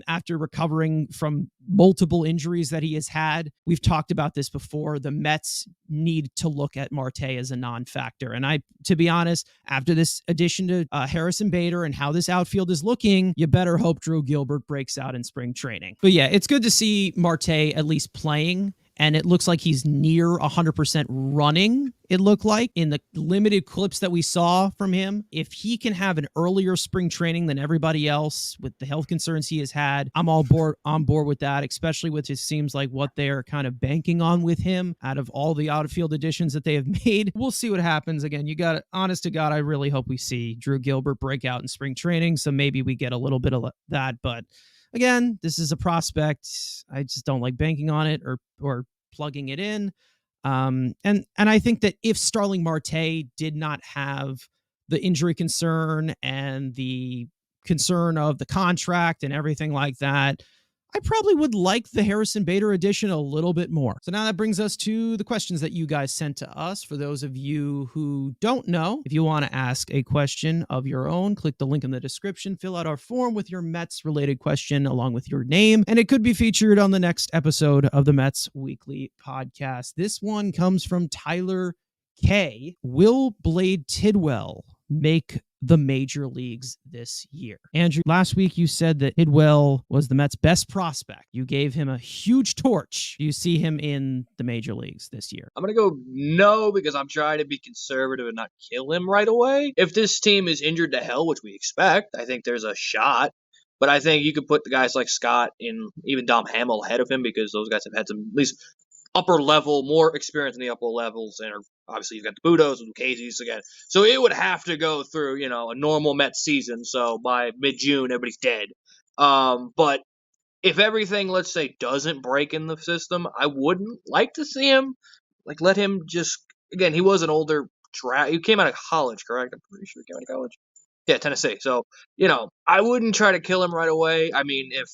after recovering from multiple injuries that he has had, we've talked about this before. The Mets need to look at Marte as a non-factor. And to be honest, after this addition to Harrison Bader and how this outfield is looking, you better hope Drew Gilbert breaks out in spring training. But yeah, it's good to see Marte at least playing. And it looks like he's near 100% running, it looked like, in the limited clips that we saw from him. If he can have an earlier spring training than everybody else with the health concerns he has had, I'm on board with that, especially with it seems like what they're kind of banking on with him out of all the outfield additions that they have made. We'll see what happens. Again, honest to God, I really hope we see Drew Gilbert break out in spring training, so maybe we get a little bit of that, but again, this is a prospect. I just don't like banking on it or plugging it in. And I think that if Starling Marte did not have the injury concern and the concern of the contract and everything like that, I probably would like the Harrison Bader edition a little bit more. So now that brings us to the questions that you guys sent to us. For those of you who don't know, if you want to ask a question of your own, click the link in the description, fill out our form with your Mets related question along with your name, and it could be featured on the next episode of the Mets Weekly Podcast. This one comes from Tyler K. Will Blade Tidwell make the major leagues this year? Andrew, last week you said that Tidwell was the Mets' best prospect. You gave him a huge torch. Do you see him in the major leagues this year? I'm going to go no, because I'm trying to be conservative and not kill him right away. If this team is injured to hell, which we expect, I think there's a shot. But I think you could put the guys like Scott and even Dom Hamill ahead of him because those guys have had some at least upper level, more experience in the upper levels, and obviously you've got the Budos and Lucchese's again. So it would have to go through, a normal Mets season. So by mid-June, everybody's dead. But if everything, let's say, doesn't break in the system, I wouldn't like to see him. Like, let him just, again, he was an older draft. He came out of college, correct? I'm pretty sure he came out of college. Yeah, Tennessee. So, I wouldn't try to kill him right away. I mean, if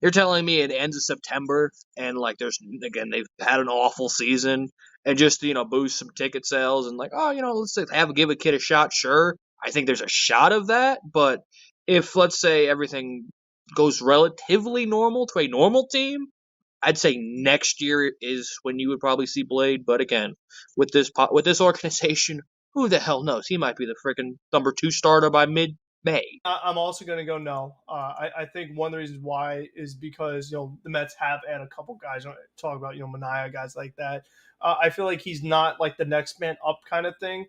you're telling me it ends of September and like they've had an awful season and just boost some ticket sales and like let's say give a kid a shot. Sure, I think there's a shot of that, but if let's say everything goes relatively normal to a normal team, I'd say next year is when you would probably see Blade. But again, with this organization, who the hell knows? He might be the freaking number 2 starter by mid-May. I'm also going to go no. I think one of the reasons why is because the Mets have added a couple guys. Talk about Manaea, guys like that. I feel like he's not like the next man up kind of thing.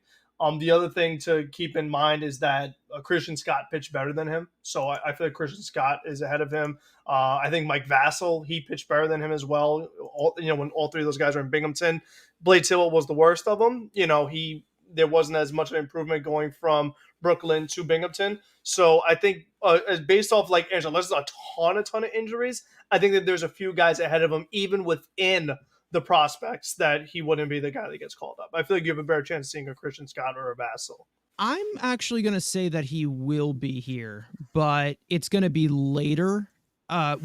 The other thing to keep in mind is that Christian Scott pitched better than him, so I feel like Christian Scott is ahead of him. I think Mike Vassell, he pitched better than him as well. When all three of those guys were in Binghamton, Blade Tillwell was the worst of them. There wasn't as much of an improvement going from Brooklyn to Binghamton. So I think based off like Angela, unless there's a ton of injuries, I think that there's a few guys ahead of him, even within the prospects, that he wouldn't be the guy that gets called up. I feel like you have a better chance of seeing a Christian Scott or a Vassell. I'm actually going to say that he will be here, but it's going to be later.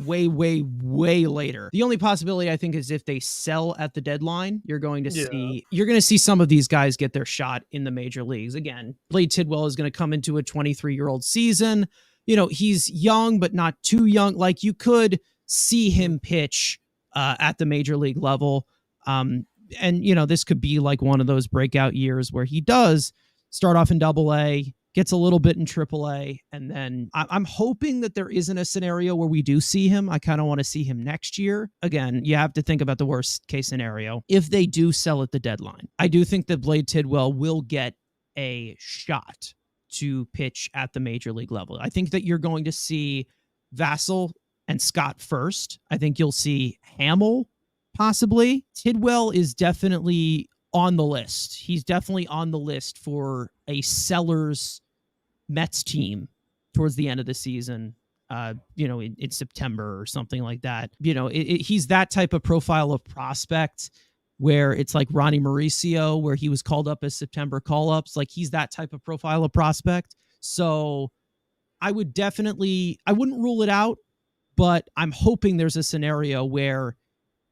Way later. The only possibility I think is if they sell at the deadline, you're going to see some of these guys get their shot in the major leagues. Again, Blade Tidwell is going to come into a 23-year-old season. He's young, but not too young. Like, you could see him pitch at the major league level. And this could be like one of those breakout years where he does start off in Double-A, gets a little bit in AAA, and then I'm hoping that there isn't a scenario where we do see him. I kind of want to see him next year. Again, you have to think about the worst case scenario. If they do sell at the deadline, I do think that Blade Tidwell will get a shot to pitch at the major league level. I think that you're going to see Vassell and Scott first. I think you'll see Hamill possibly. Tidwell is definitely on the list. He's definitely on the list for a seller's Mets team towards the end of the season, in September or something like that. He's that type of profile of prospect where it's like Ronnie Mauricio, where he was called up as September call-ups. Like, he's that type of profile of prospect. So I wouldn't rule it out, but I'm hoping there's a scenario where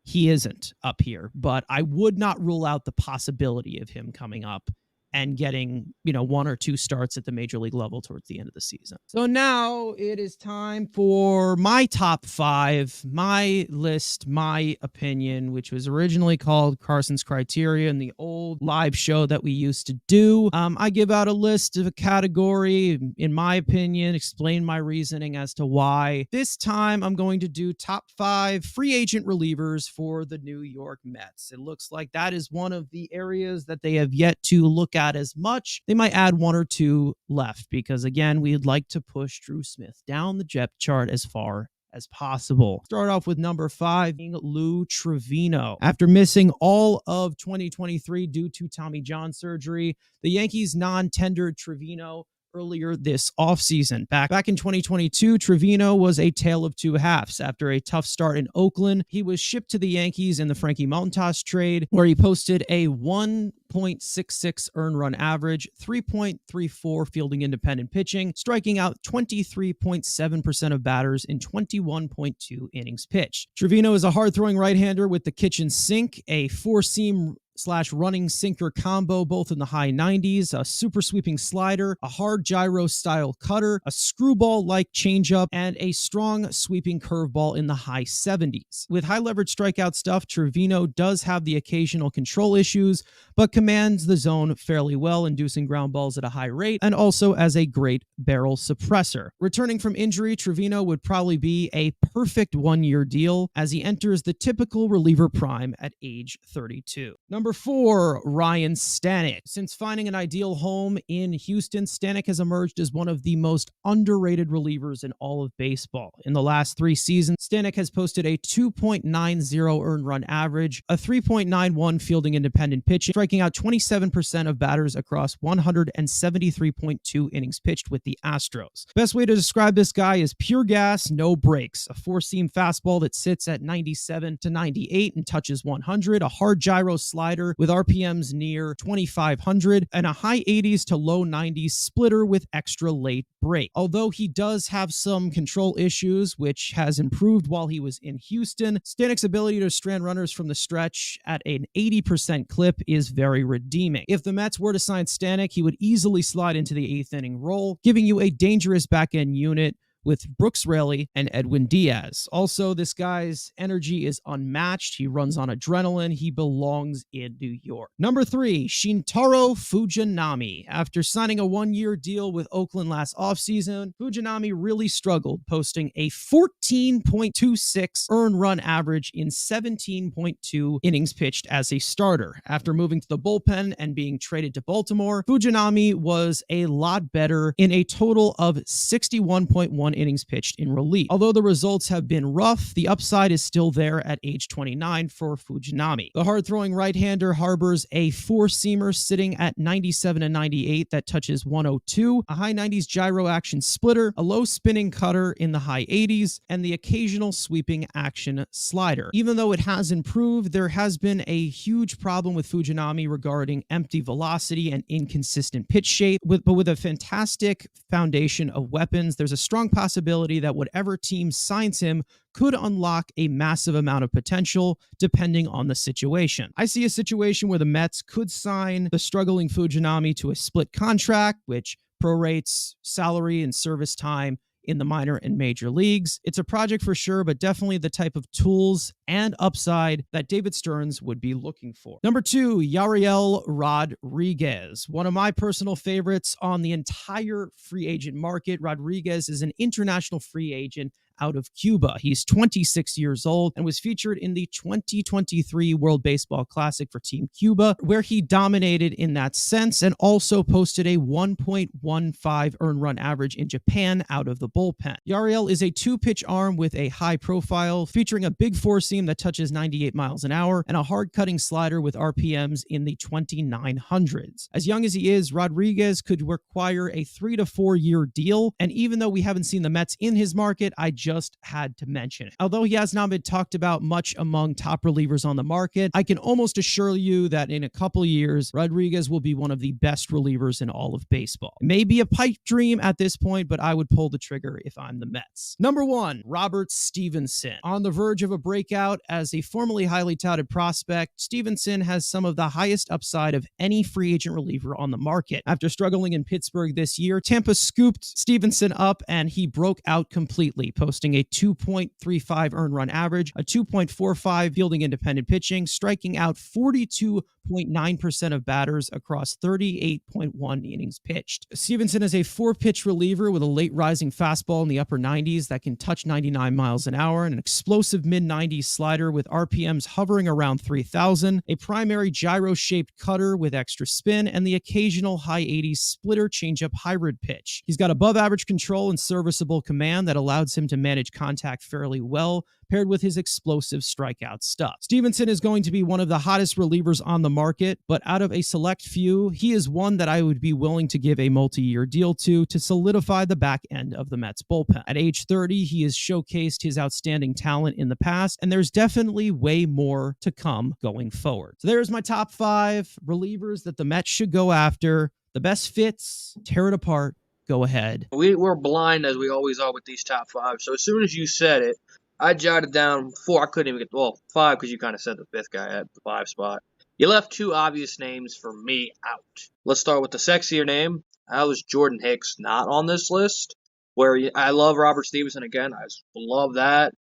he isn't up here. But I would not rule out the possibility of him coming up and getting, 1 or 2 starts at the major league level towards the end of the season. So now it is time for my top 5, my list, my opinion, which was originally called Carson's Criteria in the old live show that we used to do. I give out a list of a category, in my opinion, explain my reasoning as to why. This time I'm going to do top 5 free agent relievers for the New York Mets. It looks like that is one of the areas that they have yet to look at as much. They might add 1 or 2 left because, again, we'd like to push Drew Smith down the depth chart as far as possible. Start off with number 5, Lou Trivino. After missing all of 2023 due to Tommy John surgery, the Yankees non-tendered Trivino earlier this offseason. Back in 2022, Trivino was a tale of two halves. After a tough start in Oakland, he was shipped to the Yankees in the Frankie Montas trade, where he posted a 1.66 earned run average, 3.34 fielding independent pitching, striking out 23.7% of batters in 21.2 innings pitched. Trivino is a hard-throwing right-hander with the kitchen sink, a four-seam /running sinker combo, both in the high 90s, a super sweeping slider, a hard gyro style cutter, a screwball-like changeup, and a strong sweeping curveball in the high 70s. With high leverage strikeout stuff, Trivino does have the occasional control issues, but commands the zone fairly well, inducing ground balls at a high rate, and also as a great barrel suppressor. Returning from injury, Trivino would probably be a perfect one-year deal as he enters the typical reliever prime at age 32. Number Number 4, Ryan Stanek. Since finding an ideal home in Houston, Stanek has emerged as one of the most underrated relievers in all of baseball. In the last 3 seasons, Stanek has posted a 2.90 earned run average, a 3.91 fielding independent pitching, striking out 27% of batters across 173.2 innings pitched with the Astros. Best way to describe this guy is pure gas, no brakes. A 4-seam fastball that sits at 97 to 98 and touches 100, a hard gyro slider with RPMs near 2,500, and a high 80s to low 90s splitter with extra late break. Although he does have some control issues, which has improved while he was in Houston, Stanek's ability to strand runners from the stretch at an 80% clip is very redeeming. If the Mets were to sign Stanek, he would easily slide into the 8th inning role, giving you a dangerous back-end unit with Brooks Raley and Edwin Diaz. Also, this guy's energy is unmatched. He runs on adrenaline. He belongs in New York. Number 3, Shintaro Fujinami. After signing a 1-year deal with Oakland last offseason, Fujinami really struggled, posting a 14.26 earned run average in 17.2 innings pitched as a starter. After moving to the bullpen and being traded to Baltimore, Fujinami was a lot better in a total of 61.1 innings pitched in relief. Although the results have been rough, the upside is still there at age 29 for Fujinami. The hard-throwing right-hander harbors a 4-seamer sitting at 97 and 98 that touches 102, a high 90s gyro action splitter, a low spinning cutter in the high 80s, and the occasional sweeping action slider. Even though it has improved, there has been a huge problem with Fujinami regarding empty velocity and inconsistent pitch shape. But with a fantastic foundation of weapons, there's a strong possibility that whatever team signs him could unlock a massive amount of potential depending on the situation. I see a situation where the Mets could sign the struggling Fujinami to a split contract, which prorates salary and service time in the minor and major leagues. It's a project for sure, but definitely the type of tools and upside that David Stearns would be looking for. Number 2, Yariel Rodriguez. One of my personal favorites on the entire free agent market. Rodriguez is an international free agent out of Cuba. He's 26 years old and was featured in the 2023 World Baseball Classic for Team Cuba, where he dominated in that sense and also posted a 1.15 earned run average in Japan out of the bullpen. Yariel is a 2-pitch arm with a high profile, featuring a big 4-seam that touches 98 miles an hour and a hard-cutting slider with RPMs in the 2900s. As young as he is, Rodriguez could require a 3 to 4 year deal, and even though we haven't seen the Mets in his market, I just had to mention it. Although he has not been talked about much among top relievers on the market, I can almost assure you that in a couple years, Rodriguez will be one of the best relievers in all of baseball. It may be a pipe dream at this point, but I would pull the trigger if I'm the Mets. Number 1, Robert Stevenson. On the verge of a breakout as a formerly highly touted prospect, Stevenson has some of the highest upside of any free agent reliever on the market. After struggling in Pittsburgh this year, Tampa scooped Stevenson up and he broke out completely, posting a 2.35 earned run average, a 2.45 fielding independent pitching, striking out 42.9% of batters across 38.1 innings pitched. Stevenson is a 4-pitch reliever with a late rising fastball in the upper 90s that can touch 99 miles an hour, and an explosive mid-90s slider with RPMs hovering around 3,000, a primary gyro-shaped cutter with extra spin, and the occasional high 80s splitter changeup hybrid pitch. He's got above average control and serviceable command that allows him to manage contact fairly well, paired with his explosive strikeout stuff. Stevenson is going to be one of the hottest relievers on the market, but out of a select few, he is one that I would be willing to give a multi-year deal to solidify the back end of the Mets bullpen. At age 30, he has showcased his outstanding talent in the past, and there's definitely way more to come going forward. So there's my top 5 relievers that the Mets should go after. The best fits, tear it apart. Go ahead. We're blind as we always are with these top 5. So as soon as you said it, I jotted down 4. I couldn't even get 5 because you kind of said the 5th guy at the 5 spot. You left 2 obvious names for me out. Let's start with the sexier name. That was Jordan Hicks, not on this list. I love Robert Stevenson again. I love that.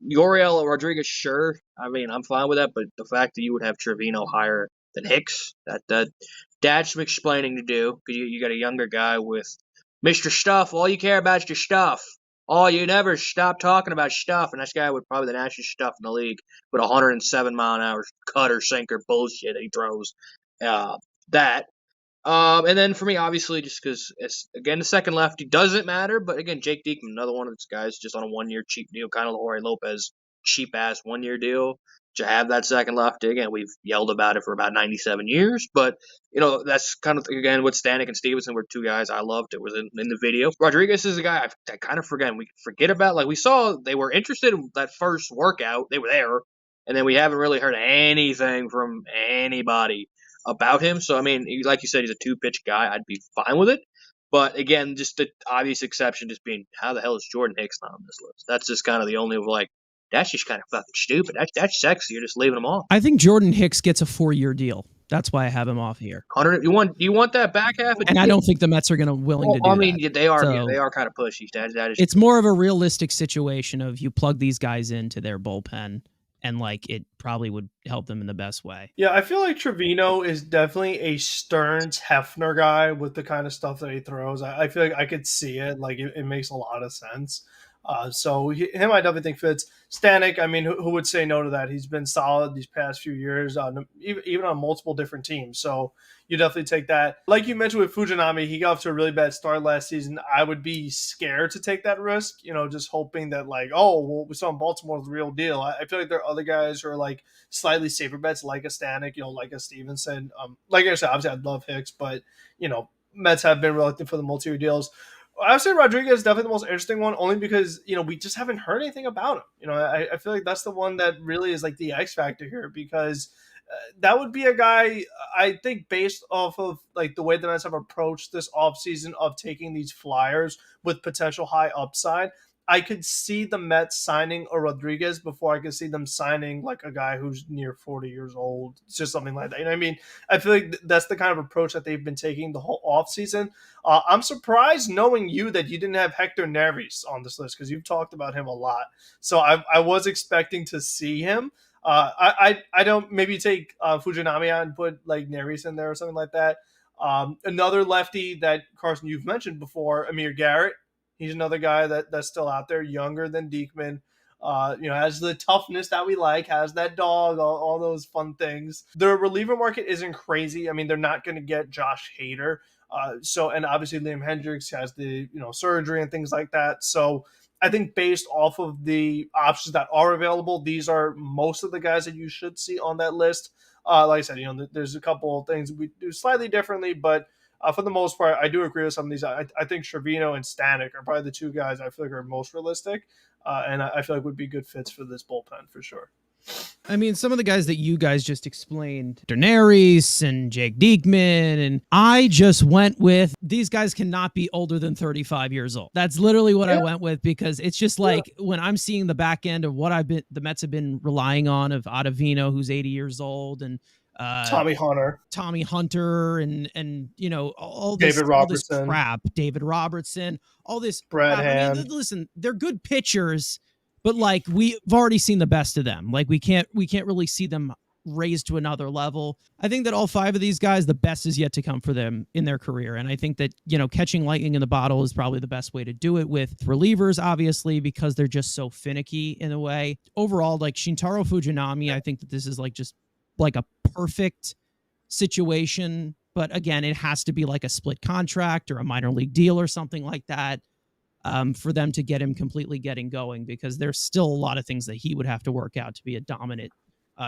Yariel Rodriguez, sure. I mean, I'm fine with that, but the fact that you would have Trevino higher than Hicks, that's some explaining to do because you got a younger guy with Mr. Stuff. All you care about is your stuff. Oh, you never stop talking about stuff, and this guy would probably the nastiest stuff in the league with 107-mile-an-hour cutter sinker bullshit that he throws. That and then for me, obviously, just because it's again the second lefty doesn't matter, but again, Jake Diekman, another one of these guys, just on a 1 year cheap deal, kind of Jorge Lopez cheap ass 1 year deal. To have that second lefty again, we've yelled about it for about 97 years, but that's kind of again what Stanek and Stevenson were two guys I loved. It was in the video. Rodriguez is a guy I kind of forget. We forget about like we saw they were interested in that first workout, they were there, and then we haven't really heard anything from anybody about him. So, I mean, like you said, he's a two-pitch guy. I'd be fine with it. But again, just the obvious exception just being, how the hell is Jordan Hicks not on this list? That's just kind of the only, like, that's just kind of fucking stupid. That's sexy. You're just leaving him off. I think Jordan Hicks gets a 4-year deal. That's why I have him off here. You want that back half? And I don't think the Mets are going to willing to do that. I mean, they are kind of pushy. That is. It's more of a realistic situation of you plug these guys into their bullpen. And like it probably would help them in the best way. Yeah, I feel like Trevino is definitely a Stearns Hefner guy with the kind of stuff that he throws. I feel like I could see it. Like it makes a lot of sense. So him, I definitely think fits. Stanek, I mean, who would say no to that? He's been solid these past few years, even on multiple different teams. So you definitely take that. Like you mentioned with Fujinami, he got off to a really bad start last season. I would be scared to take that risk, just hoping that like, we saw in Baltimore the real deal. I feel like there are other guys who are like slightly safer bets, like a Stanek, like a Stevenson. Like I said, obviously I'd love Hicks, but Mets have been reluctant for the multi-year deals. I would say Rodriguez is definitely the most interesting one, only because, we just haven't heard anything about him. I feel like that's the one that really is like the X factor here, because that would be a guy, I think, based off of like the way the Mets have approached this offseason of taking these flyers with potential high upside. I could see the Mets signing a Rodriguez before I could see them signing like a guy who's near 40 years old. It's just something like that. You know what I mean? I feel like that's the kind of approach that they've been taking the whole offseason. I'm surprised knowing that you didn't have Hector Neris on this list, because you've talked about him a lot. So I was expecting to see him. I don't maybe take Fujinami out and put like Neris in there or something like that. Another lefty that, Carson, you've mentioned before, Amir Garrett. He's another guy that's still out there, younger than Diekman. Has the toughness that we like, has that dog, all those fun things. The reliever market isn't crazy. I mean, they're not going to get Josh Hader. And obviously Liam Hendricks has the, surgery and things like that. So I think based off of the options that are available, these are most of the guys that you should see on that list. Like I said, there's a couple of things we do slightly differently, but for the most part, I do agree with some of these. I think Trevino and Stanek are probably the two guys I feel like are most realistic, and I feel like would be good fits for this bullpen for sure. I mean, some of the guys that you guys just explained, Daenerys and Jake Diekman, and I just went with these guys cannot be older than 35 years old. That's literally what I went with, because it's just like when I'm seeing the back end of what the Mets have been relying on, of Ottavino, who's 80 years old, and Tommy Hunter, and all this crap, David Robertson, all this Brad crap. Hand. I mean, listen, they're good pitchers, but like we've already seen the best of them. Like we can't really see them raised to another level. I think that all five of these guys, the best is yet to come for them in their career. And I think that, catching lightning in the bottle is probably the best way to do it with relievers, obviously, because they're just so finicky in a way. Overall, like Shintaro Fujinami, I think that this is like just like a perfect situation. But again, it has to be like a split contract or a minor league deal or something like that. For them to get him completely getting going, because there's still a lot of things that he would have to work out to be a dominant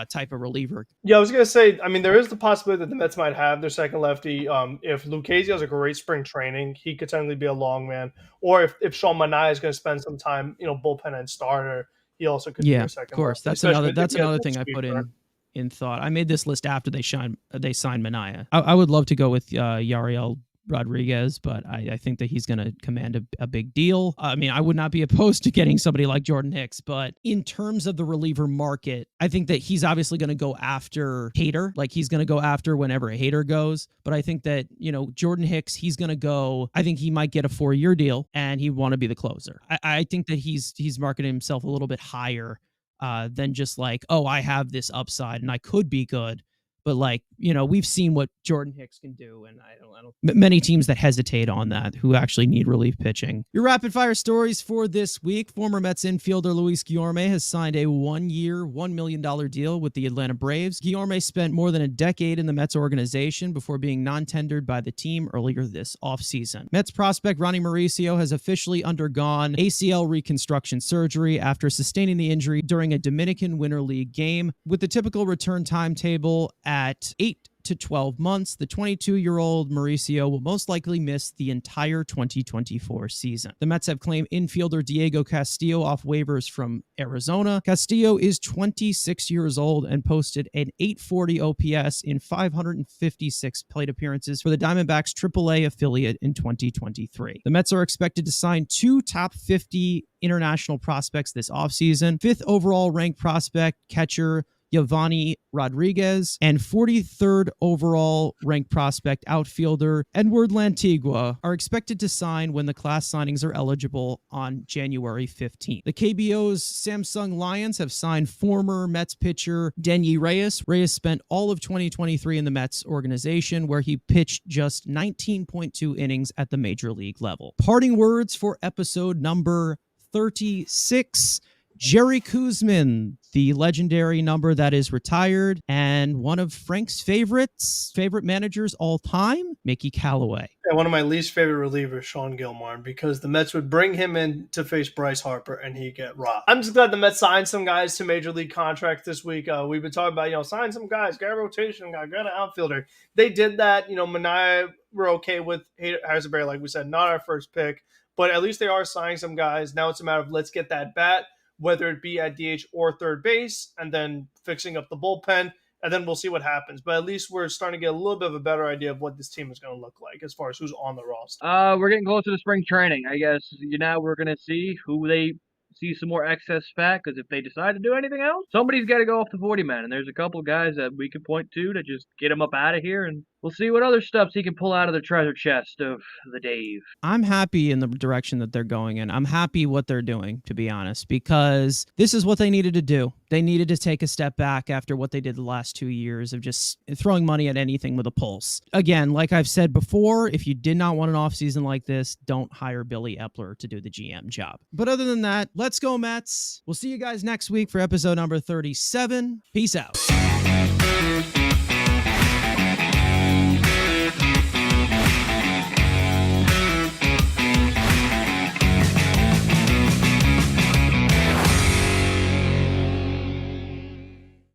type of reliever. Yeah, I was going to say, I mean, there is the possibility that the Mets might have their second lefty. If Lucchesi has a great spring training, he could technically be a long man. Or if Sean Manaea is going to spend some time, bullpen and starter, he also could be their second of course. lefty. That's another thing I put in thought. I made this list after they signed Manaea. I would love to go with Yariel Rodriguez, but I think that he's going to command a big deal. I mean, I would not be opposed to getting somebody like Jordan Hicks, but in terms of the reliever market, I think that he's obviously going to go after Hader. Like he's going to go after whenever Hader goes. But I think that, Jordan Hicks, he's going to go, I think he might get a 4-year deal and he'd want to be the closer. I think that he's marketing himself a little bit higher than just like, I have this upside and I could be good. But like, we've seen what Jordan Hicks can do, and I don't many teams that hesitate on that who actually need relief pitching. Your rapid fire stories for this week: former Mets infielder Luis Guillorme has signed a 1-year, $1 million deal with the Atlanta Braves. Guillorme spent more than a decade in the Mets organization before being non-tendered by the team earlier this offseason. Mets prospect Ronnie Mauricio has officially undergone ACL reconstruction surgery after sustaining the injury during a Dominican Winter League game. With the typical return timetable at 8 to 12 months, the 22-year-old Mauricio will most likely miss the entire 2024 season. The Mets have claimed infielder Diego Castillo off waivers from Arizona. Castillo is 26 years old and posted an .840 OPS in 556 plate appearances for the Diamondbacks AAA affiliate in 2023. The Mets are expected to sign 2 top 50 international prospects this offseason: 5th overall ranked prospect catcher Giovanni Rodriguez, and 43rd overall ranked prospect outfielder Edward Lantigua are expected to sign when the class signings are eligible on January 15th. The KBO's Samsung Lions have signed former Mets pitcher Denyi Reyes. Reyes spent all of 2023 in the Mets organization, where he pitched just 19.2 innings at the major league level. Parting words for episode number 36. Jerry Koosman, the legendary number that is retired, and one of Frank's favorite managers all time, Mickey Callaway. Yeah, one of my least favorite relievers, Sean Gilmore, because the Mets would bring him in to face Bryce Harper and he'd get robbed. I'm just glad the Mets signed some guys to major league contracts this week. We've been talking about, sign some guys, get a rotation guy, get an outfielder. They did that. Manaea, we're okay with. Acevedo, like we said, not our first pick, but at least they are signing some guys. Now it's a matter of let's get that bat, whether it be at DH or third base, and then fixing up the bullpen, and then we'll see what happens. But at least we're starting to get a little bit of a better idea of what this team is going to look like as far as who's on the roster. We're getting closer to spring training. I guess we're going to see who they see some more excess fat, because if they decide to do anything else, somebody's got to go off the 40-man, and there's a couple guys that we can point to just get him up out of here, and we'll see what other stuff he can pull out of the treasure chest of the Dave. I'm happy in the direction that they're going in. I'm happy what they're doing, to be honest, because this is what they needed to do. They needed to take a step back after what they did the last 2 years of just throwing money at anything with a pulse. Again, like I've said before, if you did not want an offseason like this, don't hire Billy Epler to do the GM job. But other than that, let's go Mets. We'll see you guys next week for episode number 37. Peace out.